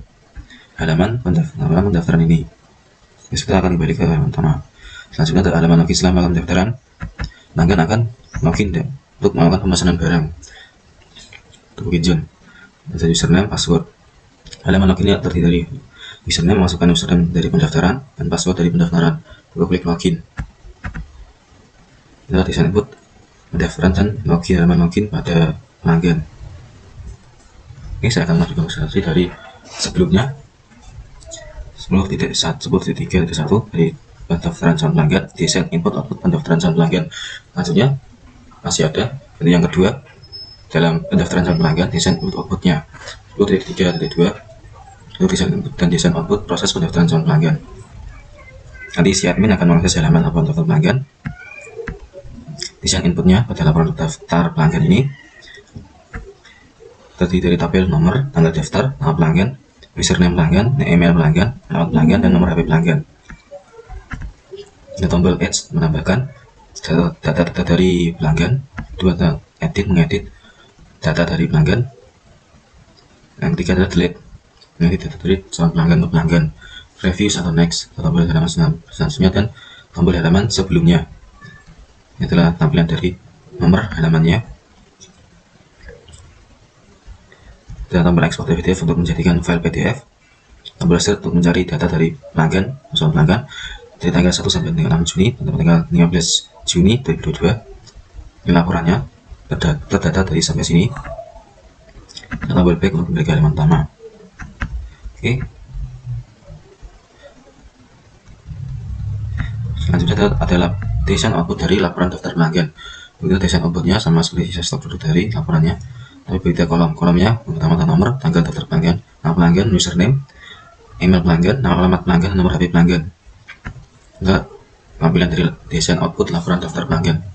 halaman pendaftaran ini. Kita akan kembali ke halaman utama. Selanjutnya ada halaman login. Setelah melakukan pendaftaran, pelanggan akan login untuk melakukan pemesanan barang toko Kitjon. Ada username, password. Halaman loginnya terdiri dari username, memasukkan username dari pendaftaran dan password dari pendaftaran. Lalu klik login. Adalah desain input pendaftaran dan login, halaman login pada pelanggan. Oke, saya akan melakukan demonstrasi dari sebelumnya 10.3.1 dari pendaftaran calon pelanggan, desain input output pendaftaran calon pelanggan. Selanjutnya masih ada yang kedua dalam pendaftaran calon pelanggan, desain input outputnya 10.3.2 untuk desain input dan desain output proses pendaftaran calon pelanggan. Nanti si admin akan mengakses halaman laporan daftar pelanggan. Desain inputnya pada laporan daftar pelanggan ini terdiri dari tabel nomor, tanggal daftar, nama pelanggan, username pelanggan, email pelanggan, alamat pelanggan, dan nomor HP pelanggan. Ada tombol add menambahkan data dari pelanggan, dua edit mengedit data dari pelanggan. Yang ketiga adalah delete, mengedit data dari calon pelanggan untuk pelanggan, reviews atau next, atau tombol halaman selanjutnya, dan tombol halaman sebelumnya. Ini adalah tampilan dari nomor halamannya. Dan tombol ekspor PDF untuk menjadikan file PDF, tombol search untuk mencari data dari pelanggan, calon pelanggan dari tanggal 1 sampai tanggal 6 Juni dan tanggal 15 Juni 2022. Ini laporannya terdata dari sampai sini. Dan tombol back untuk kembali ke halaman utama. Oke. Selanjutnya adalah desain output dari laporan daftar pelanggan. Begitu desain outputnya sama seperti sisa stok produk dari laporannya, tapi berbeda kolomnya. Yang pertama nomor, tanggal daftar pelanggan, nama pelanggan, username, email pelanggan, nama alamat pelanggan, dan nomor HP pelanggan. Enggak, tampilan dari desain output laporan daftar pelanggan.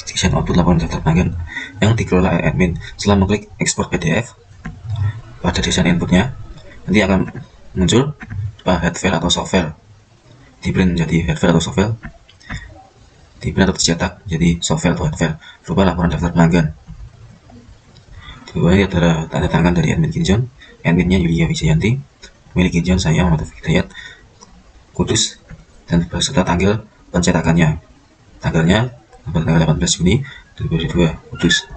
Desain output laporan daftar pelanggan yang dikelola oleh admin. Setelah mengklik ekspor PDF pada desain inputnya, nanti akan muncul head file atau soft file. Di print menjadi head file atau soft file, di print atau dicetak jadi soft file atau head file berupa laporan daftar pelanggan. Di bawahnya adalah tanda tangan dari admin Kitjon, adminnya Yulia Wijayanti, milik Kitjon saya Muhammad Hidayat Kudus, dan beserta tanggal pencetakannya. Tanggalnya tanggal 18 Juni 2022 Kudus.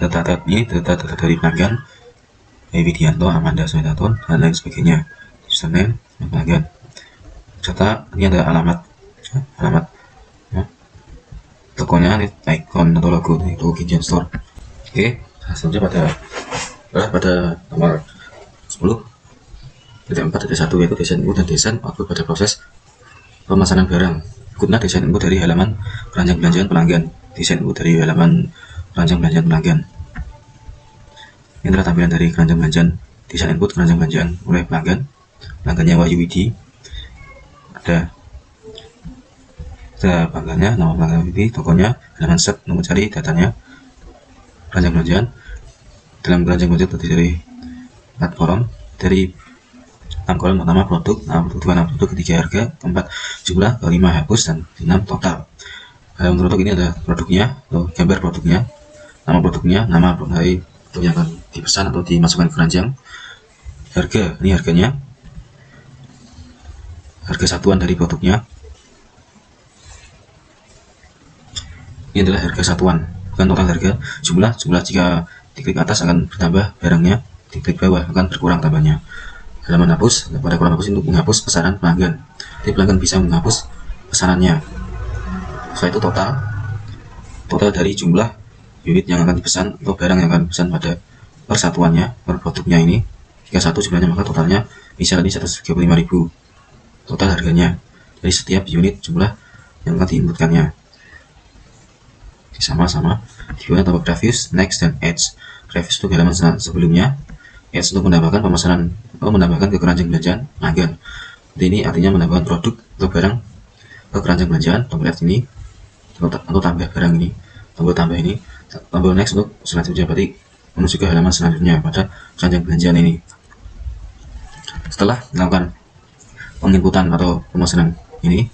Data ini data dari pelanggan Widianto, Amanda Soedaton, dan lain sebagainya. Username pelanggan. Serta ini ada alamat tokonya, icon atau logo itu Kitjon Store. Oke, selanjutnya pada nomor 10.4.1 yaitu desain input dan desain output pada proses pemesanan barang. Berikutnya desain input dari halaman keranjang belanjaan pelanggan. Desain input dari halaman keranjang belanjaan pelanggan. Ini adalah tampilan dari keranjang belanjaan. Desain input keranjang belanjaan oleh pelanggan. Pelanggannya Wahyu Widi. Ada pelanggannya, nama pelanggan Widi, tokonya, halaman set untuk mencari datanya. Keranjang belanjaan. Dalam keranjang belanjaan terdiri dari 4 kolom, dari 6 kolom pertama produk, nama produk, nama produk, ketiga harga, keempat jumlah, kelima hapus, dan 6 total. Dalam produk ini ada produknya atau gambar produknya, nama produk dari produk yang akan dipesan atau dimasukkan ke keranjang, harga, ini harganya, harga satuan dari produknya. Ini adalah harga satuan, bukan total harga. Jumlah jika diklik atas akan bertambah barangnya, diklik bawah akan berkurang tambahnya. Halaman hapus, pada kolom hapus untuk menghapus pesanan pelanggan. Jadi pelanggan bisa menghapus pesanannya. Setelah itu total dari jumlah unit yang akan dipesan atau barang yang akan dipesan pada persatuannya, per produknya ini. Jika satu jumlahnya, maka totalnya misalnya 135.000 total harganya dari setiap unit jumlah yang akan diinputkannya. Sama-sama dibuat tambah previous, next, dan edge. Previous untuk halaman sebelumnya, edge untuk menambahkan pemesanan atau menambahkan ke keranjang belanjaan pelanggan. Ini artinya menambahkan produk atau barang ke keranjang belanjaan. Tombol edge ini untuk tambah barang ini, tombol tambah ini, tombol next untuk selanjutnya, berarti menuju ke halaman selanjutnya pada keranjang belanjaan ini. Setelah melakukan penginputan atau pemesanan ini,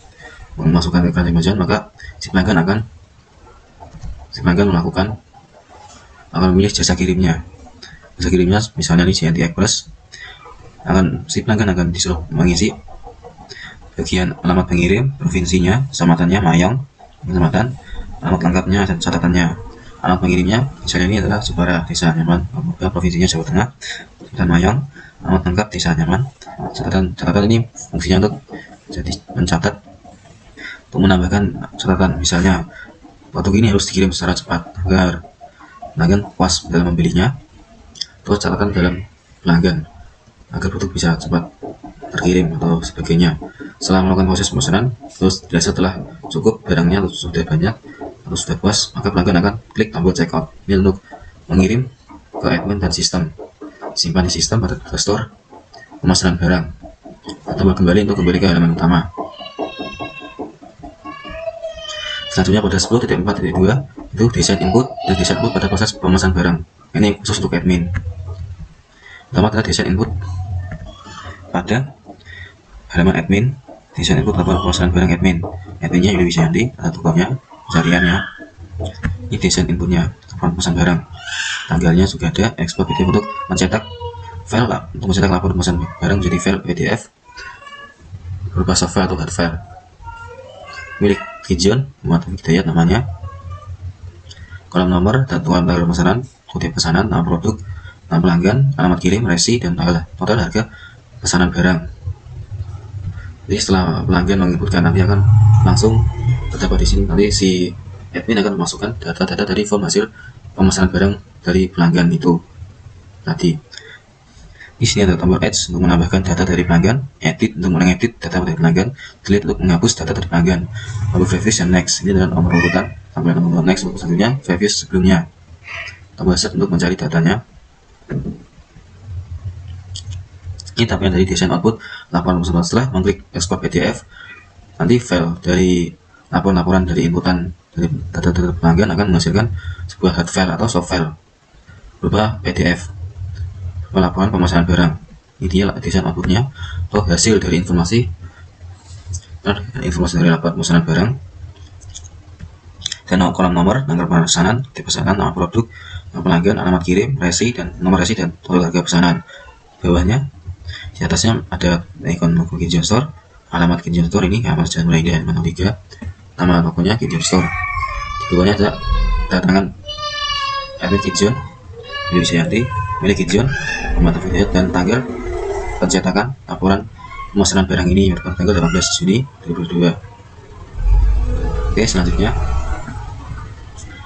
memasukkan ke keranjang belanjaan, maka si pelanggan akan memilih jasa kirimnya. Jasa kirimnya misalnya ini JNT Express, si pelanggan akan disuruh mengisi bagian alamat pengirim, provinsinya, kecamatannya Mayong, kecamatan, alamat lengkapnya dan catatannya. Alamat pengirimnya misalnya ini adalah Jepara, Desa Nyaman, provinsinya Jawa Tengah, dan Mayong, alamat lengkap Desa Nyaman. Catatan ini fungsinya untuk jadi mencatat, untuk menambahkan catatan, misalnya produk ini harus dikirim secara cepat agar pelanggan puas dalam membelinya. Terus catatan dalam pelanggan agar produk bisa cepat terkirim atau sebagainya. Setelah melakukan proses pemesanan, terus setelah cukup barangnya atau sudah banyak atau sudah puas, maka pelanggan akan klik tombol checkout. Ini untuk mengirim ke admin dan sistem, simpan di sistem pada store pemesanan barang, atau kembali ke halaman utama. Selanjutnya pada 10.4.2 itu desain input dan desain output pada proses pemesanan barang. Ini khusus untuk admin. Pertama adalah desain input pada halaman admin. Desain input laporan pemesanan barang admin. Adminnya Yuli Wijayanti, atau tokonya, pencariannya. Ini desain inputnya, laporan pemesanan barang. Tanggalnya juga ada. Ekspor PDF untuk mencetak file, untuk mencetak laporan pemesanan barang menjadi file PDF berupa soft file atau hard file. Milik Gijon, Muhammad Hidayat namanya. Kolom nomor dan kolom tanggal pemesanan, kode pesanan, nama produk, nama pelanggan, alamat kirim, resi, dan total harga pesanan barang. Jadi setelah pelanggan menginputkan, nanti akan langsung terdapat di sini. Nanti si admin akan memasukkan data-data dari form hasil pemesanan barang dari pelanggan itu tadi. Di sini ada tombol edge untuk menambahkan data dari pelanggan, edit untuk mengedit data dari pelanggan, delete untuk menghapus data dari pelanggan, tombol previous dan next. Ini adalah nomor urutan, tampilan nomor next untuk selanjutnya, previous sebelumnya, tombol set untuk mencari datanya. Ini tampilan dari desain output laporan pemesanan. Setelah mengklik ekspor PDF, nanti file dari laporan dari inputan dari data pelanggan akan menghasilkan sebuah hard file atau soft file berupa PDF, laporan pemesanan barang. Ini dia desain outputnya atau hasil dari informasi dari laporan pemesanan barang, dan kolom nomor, tanggal pemesanan, tipe pesanan, nama produk, nama pelanggan, alamat kirim, resi, dan nomor resi, dan total harga pesanan. Bawahnya di atasnya ada ikon logo Gijon Store, alamat Gijon Store ini alamat Jalan Mulai Indah halaman 3, nama logonya Gijon Store. Di bawahnya ada tangan admin Gijon, Yuli Wijayanti, milik Gijon, Muhammad Hidayat, dan tanggal pencetakan laporan pemesanan barang ini pada tanggal 18 Juni 2022. Oke, selanjutnya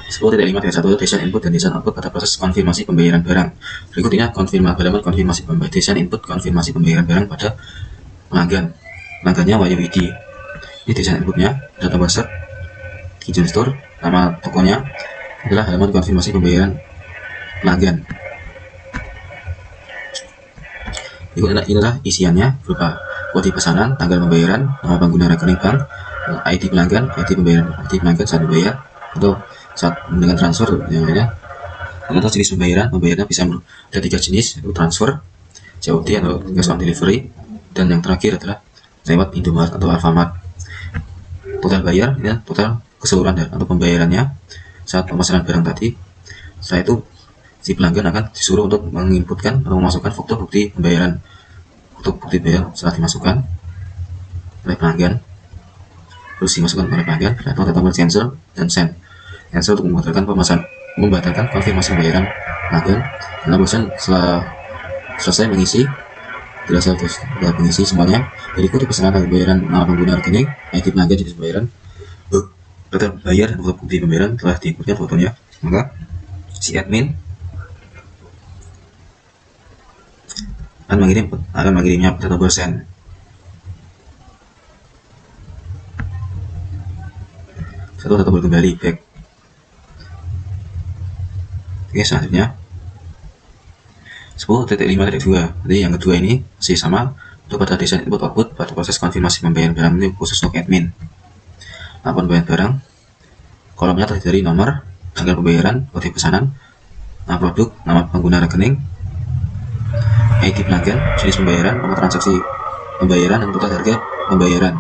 10.5.1 desain input dan desain output pada proses konfirmasi pembayaran barang. Berikutnya halaman konfirmasi pembayaran, desain input konfirmasi pembayaran barang pada pelanggan. Pelanggannya Wahyudi. Ini desain inputnya, ada tombol set, Gijon Store, nama tokonya adalah halaman konfirmasi pembayaran pelanggan. Berikut adalah isiannya berupa kode pesanan, tanggal pembayaran, nama pengguna rekening bank, ID pelanggan, ID pelanggan saat membayar atau saat dengan transfer yang lainnya. Atau jenis pembayarannya bisa ada 3 jenis, yaitu transfer, COD atau cash on delivery, dan yang terakhir adalah lewat Indomaret atau Alfamart. Total bayar, ya, total keseluruhan atau pembayarannya saat pemesanan barang tadi. Setelah itu si pelanggan akan disuruh untuk menginputkan atau memasukkan foto bukti pembayaran. Foto bukti pembayaran setelah dimasukkan oleh pelanggan, terus dimasukkan oleh pelanggan, atau tombol cancel dan send. Cancel untuk membatalkan konfirmasi pembayaran pelanggan. Dan bosan setelah selesai mengisi, sudah mengisi semuanya, jadi kode pesanan dan pembayaran, nama pengguna rekening, ID pelanggan, jenis pembayaran, data bayar dan foto bukti pembayaran telah diinputkan fotonya, maka si admin akan mengirimnya pada tombol send. Satu tombol kembali back. Oke, selanjutnya 10.5.2. Jadi yang kedua ini masih sama untuk pada desain input output pada proses konfirmasi pembayaran barang, ini khusus untuk admin. Laporan pembayaran barang, kolomnya terdiri dari nomor, tanggal pembayaran, kode pesanan, nama produk, nama pengguna rekening, ID pelanggan, jenis pembayaran, nomor transaksi pembayaran, dan total harga pembayaran.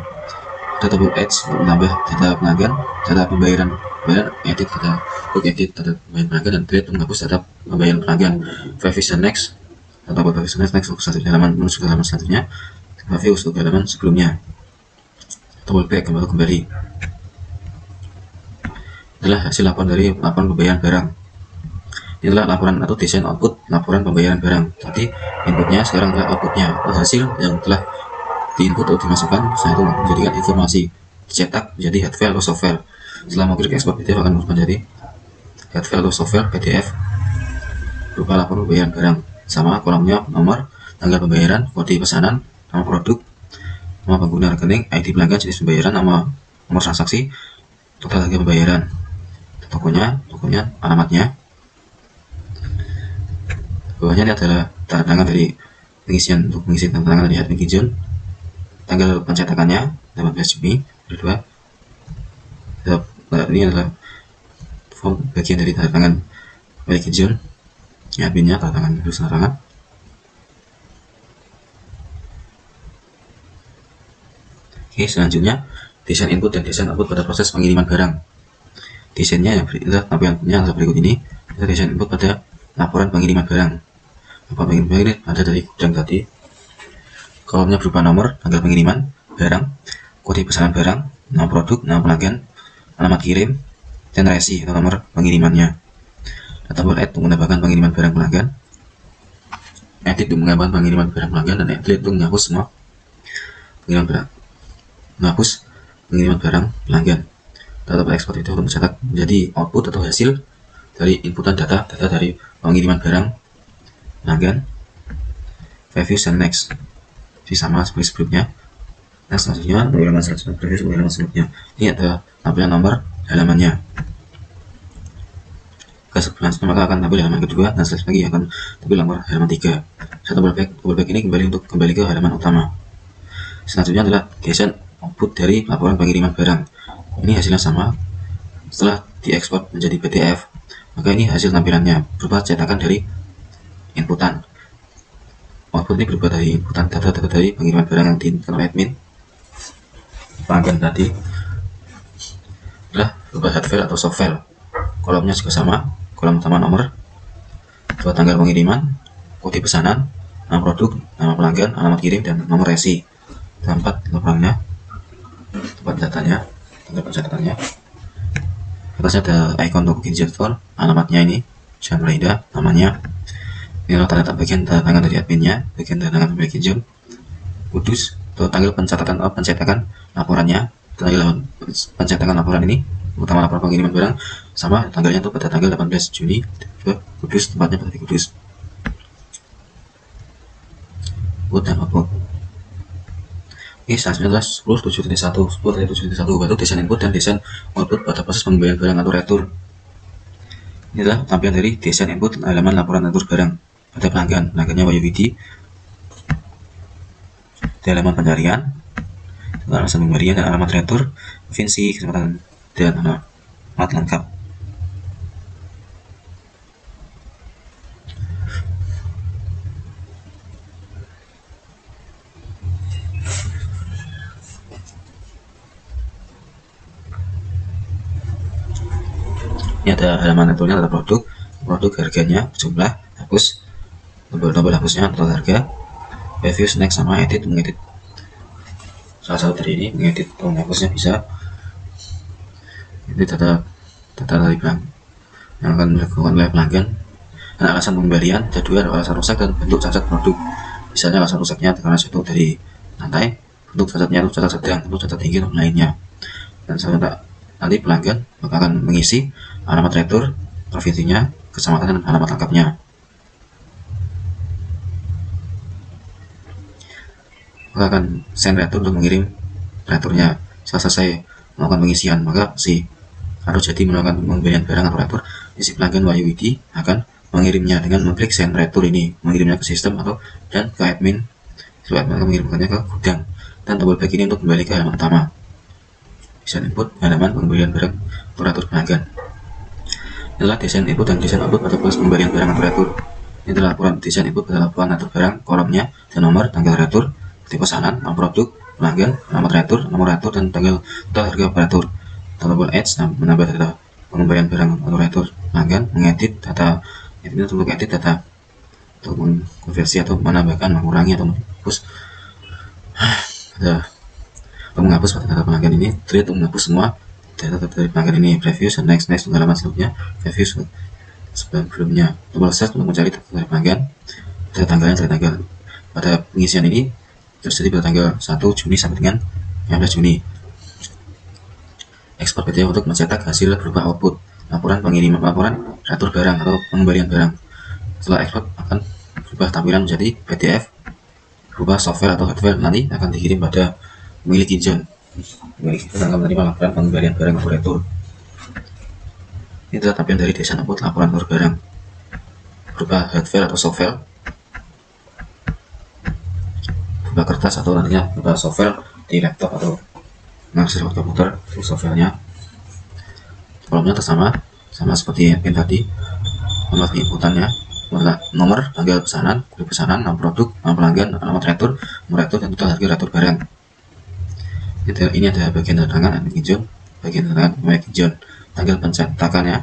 Ada tombol H untuk menambah data pelanggan, data pembayaran, edit data book, edit data pembayaran pelanggan, dan delete menghapus data pembayaran pelanggan. Revision next atau revision next untuk selanjutnya, halaman menuju ke halaman selanjutnya, review untuk halaman sebelumnya. Tombol back kembali. Adalah hasil laporan dari laporan pembayaran barang. Inilah laporan atau desain output laporan pembayaran barang. Tadi inputnya, sekarang adalah outputnya atau hasil yang telah diinput atau dimasukkan. Setelah itu menjadikan informasi, dicetak menjadi hard file atau soft file. Setelah mengklik ekspor PDF akan berubah menjadi hard file atau soft file PDF berupa laporan pembayaran barang. Sama kolomnya nomor, tanggal pembayaran, kode pesanan, nama produk, nama pengguna rekening, ID pelanggan, jenis pembayaran, nama nomor transaksi, total harga pembayaran, tokonya, alamatnya. Bawahnya ini adalah tanda tangan dari pengisian untuk mengisi tanda tangan dari admin Kijun. Tanggal pencetakannya 18 Juni 2022. Ini adalah form bagian dari tanda tangan dari Kijun. Adminnya tanda tangan terus tanda tangan. Oke, selanjutnya desain input dan desain output pada proses pengiriman barang. Desainnya yang tampilannya adalah berikut ini. Kita desain input pada laporan pengiriman barang. Laporan pengiriman ini ada dari gudang tadi. Kolomnya berupa nomor, tanggal pengiriman barang, kode pesanan barang, nama produk, nama pelanggan, alamat kirim, dan resi atau nomor pengirimannya. Tombol add untuk menambahkan pengiriman barang pelanggan, edit untuk menambahkan pengiriman barang pelanggan, dan delete untuk menghapus semua pengiriman barang. Menghapus pengiriman barang pelanggan. Tombol export itu untuk mencetak menjadi output atau hasil dari inputan data dari pengiriman barang pelanggan. Review and next. Sama seperti sebelumnya. Nah, selanjutnya halaman selanjutnya. Ini ada tampilan nomor halamannya. Selanjutnya maka akan tampil halaman kedua, dan selanjutnya lagi akan tampil nomor halaman 3. Saya tombol back ini kembali untuk kembali ke halaman utama. Selanjutnya adalah desain output dari laporan pengiriman barang. Ini hasilnya sama. Setelah diekspor menjadi PDF, maka ini hasil tampilannya berupa cetakan dari inputan. Output ini berubah dari inputan data dari pengiriman barang yang diinputkan oleh admin pelanggan tadi adalah berubah hard file atau soft file. Kolomnya juga sama, kolom utama nomor, tanggal pengiriman, kode pesanan, nama produk, nama pelanggan, alamat kirim, dan nomor resi. Tempat laporannya, tempat datanya, tanggal pencatatannya. Atasnya ada icon untuk Store, alamatnya ini, Jalan Raida, namanya. Ini adalah bagian tanda tangan dari adminnya, bagian tanda tangan dari Kijun, Kudus, atau tanggal pencetakan laporannya. Tanggal pencetakan laporan ini, utama laporan pengiriman barang, sama tanggalnya itu pada tanggal 18 Juni, Kudus, tempatnya pada Kudus. Output dan output. Oke, selanjutnya adalah 10.7.1 baru desain input dan desain output pada proses pembayaran barang atau retur. Ini adalah tampilan dari desain input halaman laporan retur barang pada pelanggannya Wahyudi. Di halaman pencarian, alamat pemberian dan alamat retur, provinsi, kesempatan, dan alamat lengkap. Ini ada halaman returnya, ada produk, produk, harganya, jumlah, hapus, tombol hapusnya, total harga, review, next, sama edit, mengedit. Salah satu dari ini mengedit atau menghapusnya bisa. Ini data dari bank yang akan dilakukan oleh pelanggan. Dan alasan pembelian, jadwal, alasan rusak, dan bentuk cacat produk. Misalnya alasan rusaknya karena jatuh dari lantai, bentuk cacatnya itu cacat sedang, bentuk cacat tinggi, dan lainnya. Dan nanti pelanggan akan mengisi alamat retur, provinsinya, kecamatan, dan alamat lengkapnya. Maka akan send retur untuk mengirim returnya. Setelah selesai melakukan pengisian, maka si harus jadi melakukan pembelian barang atau retur, si pelanggan YUID akan mengirimnya dengan mengklik send retur ini, mengirimnya ke sistem atau dan ke admin, supaya mengirimkannya ke gudang. Dan tombol back ini untuk kembali ke halaman utama. Desain input, halaman pembelian barang atau retur pelanggan. Inilah desain input dan desain output pada proses pembelian barang atau retur. Ini adalah laporan desain input pada laporan retur barang, kolomnya dan nomor, tanggal retur, tipe pesanan, nama produk, pelanggan, nomor retur, dan tanggal total harga operator. Tombol edge, menambah data pengembalian barang atau retur pelanggan, mengedit data, ini untuk edit data, untuk mengkonversi atau menambahkan, mengurangi atau menghapus atau menghapus pada data pelanggan ini, delete untuk menghapus semua data dari pelanggan ini, preview, next untuk halaman selanjutnya, preview sebelumnya. Tombol search untuk mencari data dari pelanggan, data tanggalnya dari tanggal. Pada pengisian ini terjadi pada tanggal 1 Juni sampai dengan 15 Juni. Ekspor PDF untuk mencetak hasil berupa output, laporan pengiriman, laporan retur barang atau pengembalian barang. Setelah ekspor akan berubah tampilan menjadi PDF berupa software atau hardware, nanti akan dikirim pada pemilik izin. Pemilik izin akan menerima laporan pengembalian barang atau retur. Ini adalah tampilan dari desain output laporan retur barang berupa hardware atau software, berupa kertas atau nantinya berupa software di laptop atau mengakses komputer. Itu softwarenya. Kolomnya sama seperti yang tadi. Nomor inputannya, nomor, tanggal pesanan, kode pesanan, nama produk, nama pelanggan, alamat retur, nomor retur, dan total harga retur barang. Ini ada bagian tangan admin izin, bagian tangan pemilik izin, tanggal pencetakannya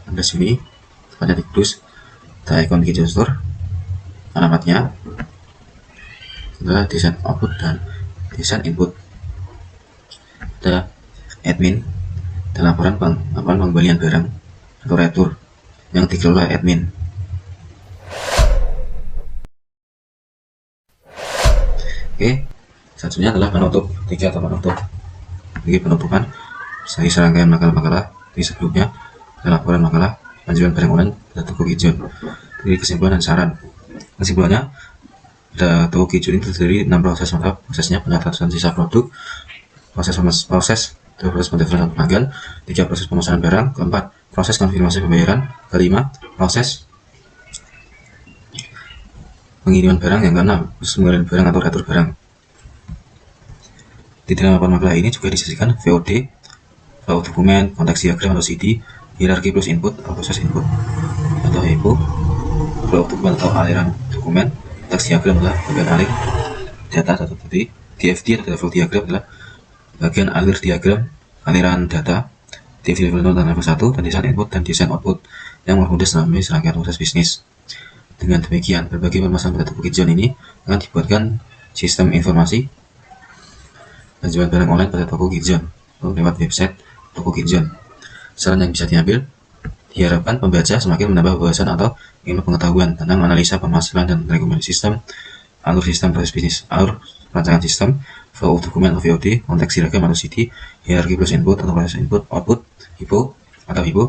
16 Juni, tepatnya di Kudus, ada ikon izin store, alamatnya, adalah desain output dan desain input. Ada admin dan laporan pengembalian barang atau retur yang dikelola admin. Oke, selanjutnya adalah penutup. Tiga atau penutup. Ini penutupan dari serangkaian makalah-makalah di sebelumnya, ada laporan makalah penjualan barang online pada toko Kijun. Jadi kesimpulan dan saran. Kesimpulannya, pada toko Kijun itu terdiri 6 proses. Maka prosesnya penyatakan sisa produk, proses pendaftaran pelanggan, 3 proses pemesanan barang, keempat proses konfirmasi pembayaran, kelima proses pengiriman barang, yang keenam proses pengiriman barang atau retur barang. Di dalam laporan makalah ini juga disisikan VOD, flow dokumen, konteks diagram atau CD, hierarki plus input atau proses input atau HIPO, flow dokumen atau aliran dokumen, konteks diagram adalah bagian alir data atau tadi, DFD atau flow diagram adalah bagian alir diagram aliran data, DFD level 0 dan level 1, dan desain input dan desain output yang mempermudah selama serangkaian proses bisnis. Dengan demikian, berbagai permasalahan pada toko Kijun ini akan dibuatkan sistem informasi penjualan barang online pada toko Kijun lewat website toko Kijun. Saran yang bisa diambil, diharapkan pembaca semakin menambah wawasan atau ilmu pengetahuan tentang analisa pemasaran dan rekomendasi sistem, alur sistem proses bisnis, alur rancangan sistem, flow of dokumen atau VOD, konteks diagram atau CD, hierarki plus input atau proses input, output, HIPO atau HIPO,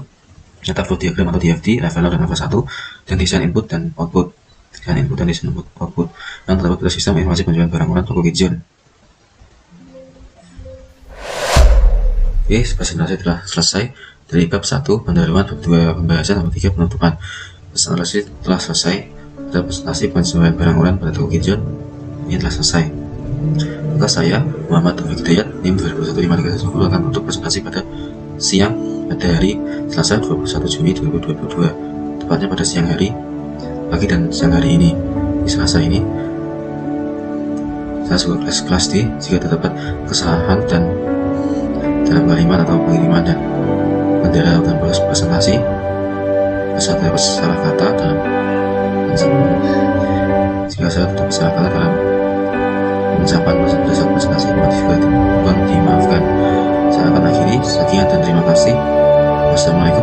data flow diagram atau DFD, level 0 dan level 1, dan desain input dan output, desain input dan desain output, yang terdapat pada sistem informasi penjualan barang online toko Kijun. Oke, presentasi telah selesai dari bab 1 pendahuluan, bab 2 pembahasan, bab 3 penutupan. Presentasi telah selesai dari presentasi penjualan barang online pada toko Kijun ini telah selesai. Maka saya, Muhammad Taufik Hidayat, NIM 201531 akan menutup presentasi pada hari Selasa 21 Juni 2022, tepatnya pada siang hari, pagi dan siang hari ini. Di Selasa ini, saya juga kelas D jika terdapat kesalahan dan dalam kalimat atau pengiriman dan bendera dalam proses presentasi saya terdapat salah kata dalam ucapan presentasi, mohon dimaafkan. Saya akan akhiri. Sekian dan terima kasih. Wassalamualaikum